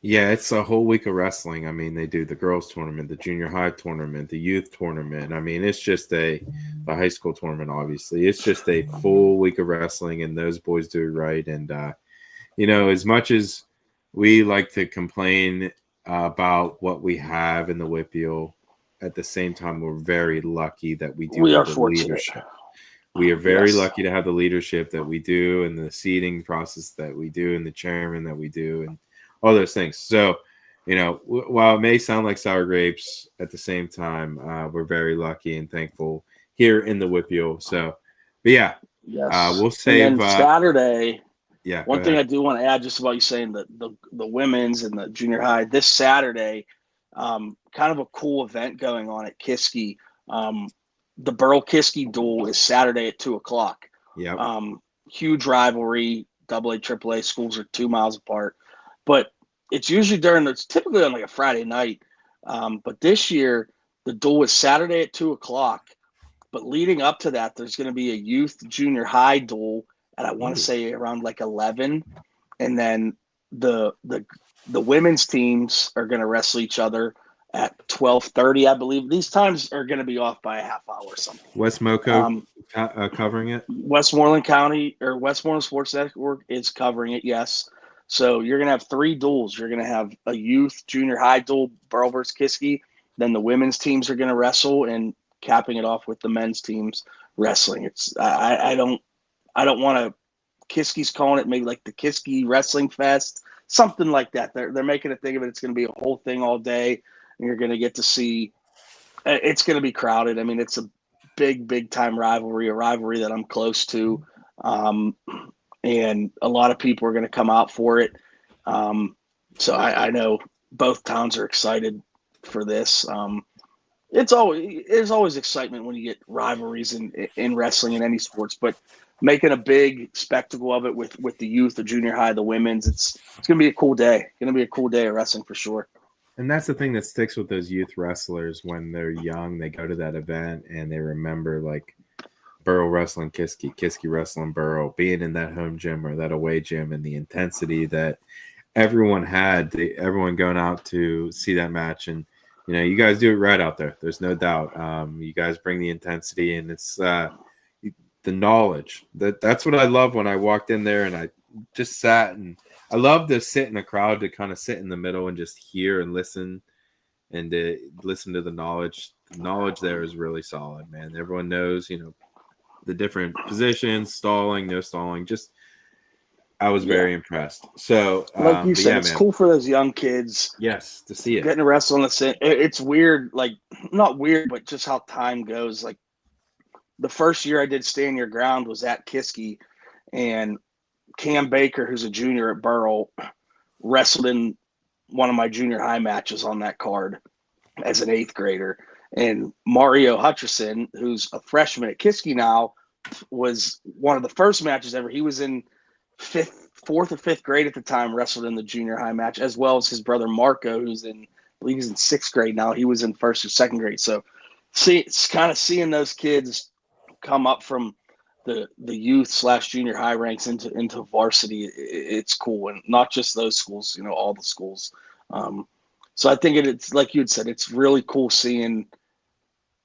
Yeah, it's a whole week of wrestling. I mean, they do the girls tournament, the junior high tournament, the youth tournament. I mean, it's just the high school tournament, obviously. It's just a full week of wrestling, and those boys do it right. And, as much as we like to complain about what we have in the WPIAL, at the same time, we're very lucky that we have the leadership. We are very lucky to have the leadership that we do, and the seating process that we do, and the chairman that we do, and all those things. So, while it may sound like sour grapes, at the same time, we're very lucky and thankful here in the WPIAL. So, but yeah, Yes. We'll And save. then Saturday, Yeah, go one thing ahead. I do want to add just about you saying the women's and the junior high this Saturday, kind of a cool event going on at Kiski. The Burl Kiski duel is Saturday at 2:00. Yep. Huge rivalry. AA, AAA schools are 2 miles apart, but it's usually it's typically on like a Friday night. But this year the duel is Saturday at 2:00. But leading up to that, there's going to be a youth junior high duel at I want to say around like 11, and then the women's teams are going to wrestle each other at 12:30, I believe. These times are going to be off by a half hour or something. West Moco covering it. Westmoreland County or Westmoreland Sports Network is covering it. Yes. So you're going to have 3 duels. You're going to have a youth junior high duel, Burl versus Kiski. Then the women's teams are going to wrestle, and capping it off with the men's teams wrestling. It's I don't want to. Kiski's calling it maybe like the Kiski Wrestling Fest, something like that. They're making a thing of it. It's going to be a whole thing all day, and you're going to get to see. It's going to be crowded. I mean, it's a big time rivalry, a rivalry that I'm close to, and a lot of people are going to come out for it. So I know both towns are excited for this. There's always excitement when you get rivalries in wrestling in any sports, but making a big spectacle of it with the youth, the junior high, the women's, it's going to be a cool day. Going to be a cool day of wrestling for sure. And that's the thing that sticks with those youth wrestlers when they're young. They go to that event and they remember like Burl wrestling Kiski wrestling Burl, being in that home gym or that away gym, and the intensity that everyone had, everyone going out to see that match. And you guys do it right out there. There's no doubt. You guys bring the intensity, and it's the knowledge. That's what I love when I walked in there and I just sat, and I love to sit in a crowd, to kind of sit in the middle and just hear and listen, and to listen to the knowledge. The knowledge there is really solid, man. Everyone knows, the different positions, stalling, no stalling. Just, I was very impressed. So, like you said, it's cool for those young kids. Yes, to see it. Getting to wrestle in the same. It's weird, like not weird, but just how time goes. Like the first year I did Stand Your Ground was at Kiski, and Cam Baker, who's a junior at Burl, wrestled in one of my junior high matches on that card as an 8th grader. And Mario Hutcherson, who's a freshman at Kiski now, was one of the first matches ever. He was in 4th or 5th grade at the time, wrestled in the junior high match, as well as his brother Marco, who's I believe he's in 6th grade now. He was in 1st or 2nd grade. So it's kind of seeing those kids come up from the youth / junior high ranks into varsity. It's cool. And not just those schools, all the schools. So I think it's like you had said, it's really cool seeing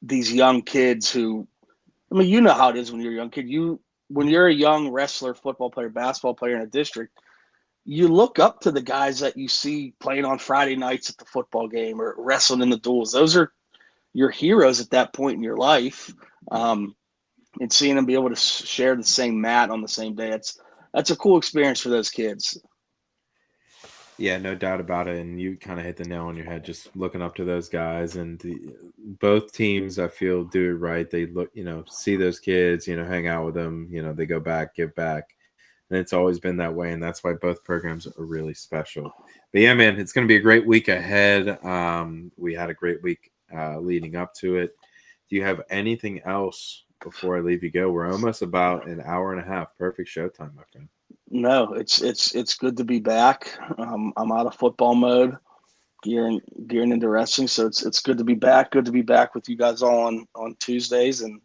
these young kids who, I mean, you know how it is when you're a young kid. When you're a young wrestler, football player, basketball player in a district, you look up to the guys that you see playing on Friday nights at the football game or wrestling in the duels. Those are your heroes at that point in your life. And seeing them be able to share the same mat on the same day, that's a cool experience for those kids. Yeah, no doubt about it. And you kind of hit the nail on your head, just looking up to those guys. And both teams, I feel, do it right. They look, see those kids, hang out with them, they go back, give back. And it's always been that way. And that's why both programs are really special. But yeah, man, it's going to be a great week ahead. We had a great week leading up to it. Do you have anything else before I leave you go? We're almost about an hour and a half. Perfect showtime, my friend. No, it's good to be back. I'm out of football mode, gearing into wrestling. So it's good to be back. Good to be back with you guys all on Tuesdays. And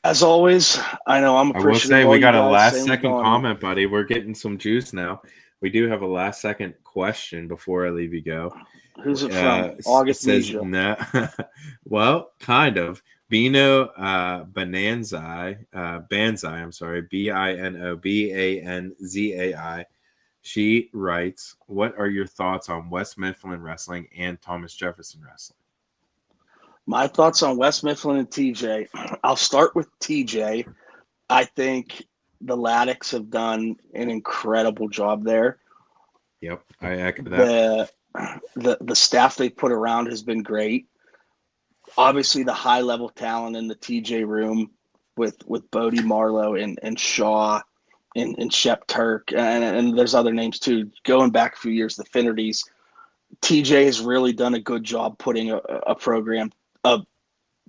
as always, I know I'm appreciative. I will say, we got a last second comment, buddy. We're getting some juice now. We do have a last second question before I leave you go. Who's it from? August says no. Well, kind of. Bino Banzai, I'm sorry, BinoBanzai. She writes, what are your thoughts on West Mifflin wrestling and Thomas Jefferson wrestling? My thoughts on West Mifflin and TJ. I'll start with TJ. I think the Laddicks have done an incredible job there. Yep, I echo that. The staff they put around has been great. Obviously, the high-level talent in the TJ room with Bodie Marlowe and Shaw and Shep Turk, and there's other names too. Going back a few years, the Finnertys, TJ has really done a good job putting a program, a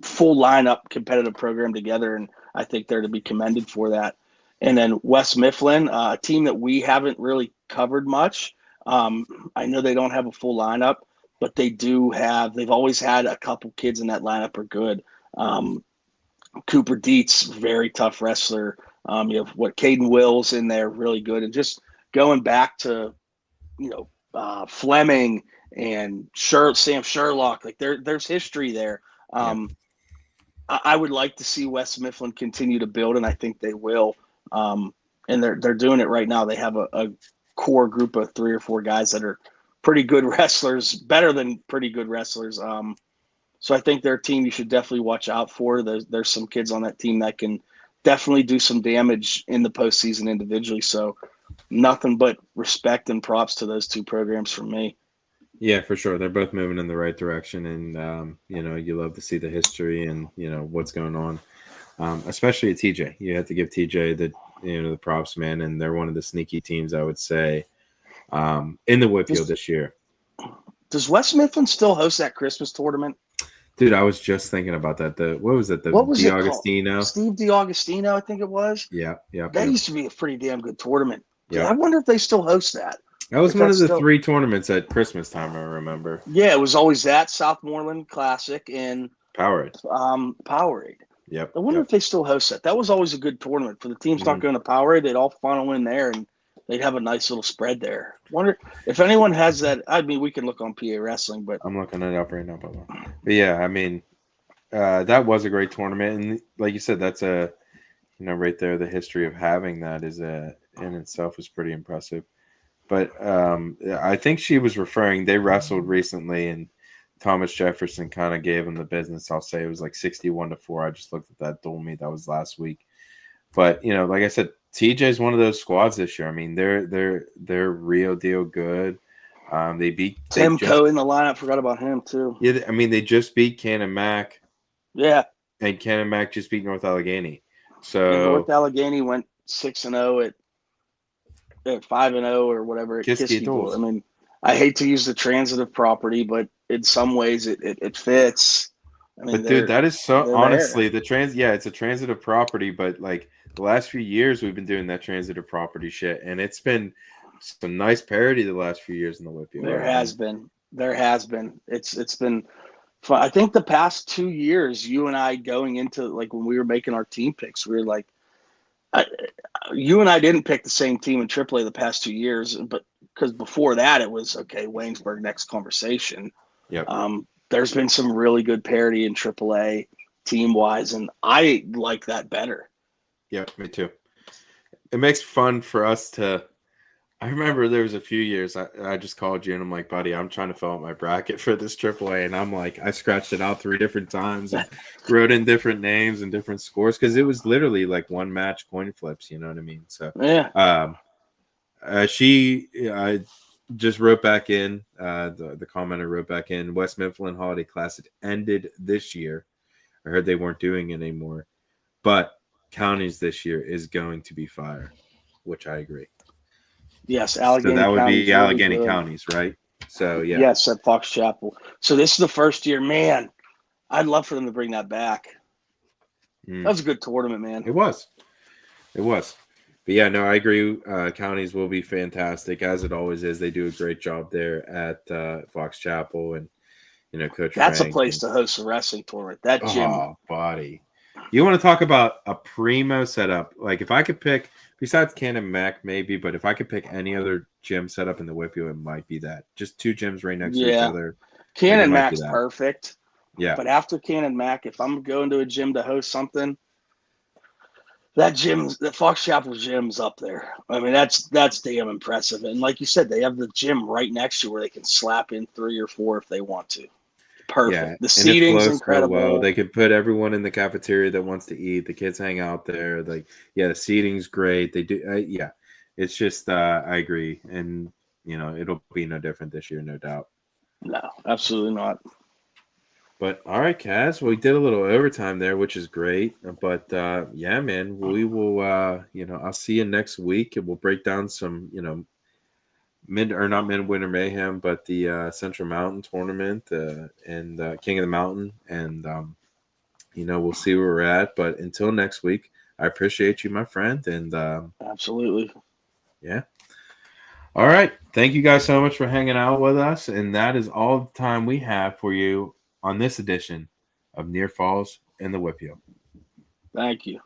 full lineup competitive program together, and I think they're to be commended for that. And then West Mifflin, a team that we haven't really covered much. I know they don't have a full lineup, but they've always had a couple kids in that lineup are good. Cooper Dietz, very tough wrestler. You have Caden Wills in there, really good. And just going back to, Fleming and Sam Sherlock, like there's history there. I would like to see West Mifflin continue to build, and I think they will. And they're doing it right now. They have a core group of 3 or 4 guys that are pretty good wrestlers, better than pretty good wrestlers. So I think they're a team you should definitely watch out for. There's some kids on that team that can definitely do some damage in the postseason individually. So nothing but respect and props to those 2 programs from me. Yeah, for sure. They're both moving in the right direction, and you love to see the history and what's going on. Especially at TJ, you have to give TJ the props, man, and they're one of the sneaky teams, I would say, in the WPIAL this year. Does West Mifflin still host that Christmas tournament? Dude, I was just thinking about that. What was it? DiAugustino? Steve DiAugustino, I think it was. Yeah. That used to be a pretty damn good tournament. Yeah. I wonder if they still host that. That was one of the 3 tournaments at Christmas time, I remember. Yeah, it was always that Southmoreland Classic and Powerade. Powerade. Yep. I wonder if they still host that. That was always a good tournament for the teams not going to Powerade. They'd all funnel in there and they'd have a nice little spread there. Wonder if anyone has that. I mean, we can look on PA Wrestling, but I'm looking it up right now. But yeah, I mean, that was a great tournament, and like you said, that's right there. The history of having that is in itself is pretty impressive. But I think she was referring. They wrestled recently, and Thomas Jefferson kind of gave them the business. I'll say it was like 61-4. I just looked at that dual meet that was last week. But like I said, TJ is one of those squads this year. I mean, they're real deal good. They beat Tim Coe in the lineup. Forgot about him too. Yeah, I mean, they just beat Cannon Mac. Yeah, and Cannon Mac just beat North Allegheny. So North Allegheny went 6-0 at 5-0 or whatever at Kiski Bowl. I mean, I hate to use the transitive property, but in some ways it fits. I mean, but dude, that is so honestly it's a transitive property, but like the last few years we've been doing that transitive property shit, and it's been some nice parity the last few years in the WPIAL. There has been. It's been fun. I think the past 2 years, you and I going into like when we were making our team picks, we were like, you and I didn't pick the same team in AAA the past 2 years, but because before that it was okay, Waynesburg next conversation. Yep. There's been some really good parity in AAA team wise, and I like that better. Yeah, me too. It makes fun for us to. I remember there was a few years I just called you and I'm like, buddy, I'm trying to fill out my bracket for this AAA, and I'm like, I scratched it out 3 different times and wrote in different names and different scores because it was literally like one match coin flips. You know what I mean? So yeah. She just wrote back in. The commenter wrote back in. West Mifflin Holiday Classic ended this year. I heard they weren't doing it anymore, but counties this year is going to be fire, which I agree. Yes, Allegheny. So that would County's be Allegheny really counties, right? So yeah. Yes, at Fox Chapel. So this is the first year, man. I'd love for them to bring that back. That was a good tournament, man. It was. But yeah, no, I agree. Counties will be fantastic, as it always is. They do a great job there at Fox Chapel, and Coach. That's Frank a place to host a wrestling tournament. That gym. Oh, buddy. You want to talk about a primo setup? Like if I could pick, besides Cannon Mac, maybe, but if I could pick any other gym setup in the WPIAL, it might be that. Just 2 gyms right next to each other. Cannon Mac's perfect. Yeah. But after Cannon Mac, if I'm going to a gym to host something, that Fox Chapel gym's up there. I mean, that's damn impressive. And like you said, they have the gym right next to where they can slap in 3 or 4 if they want to. Perfect. Yeah. The seating's incredible. Well, they could put everyone in the cafeteria that wants to eat. The kids hang out there. Like, yeah, the seating's great. They do. Yeah, it's just I agree, and it'll be no different this year, no doubt. No, absolutely not. But all right, Kaz, we did a little overtime there, which is great. But yeah, man, we will. I'll see you next week, and we'll break down some, not Midwinter Mayhem, but the Central Mountain Tournament and King of the Mountain, and we'll see where we're at. But until next week, I appreciate you, my friend, and Absolutely. yeah. All right. Thank you guys so much for hanging out with us. And that is all the time we have for you on this edition of Near Falls and the WPIAL. Thank you.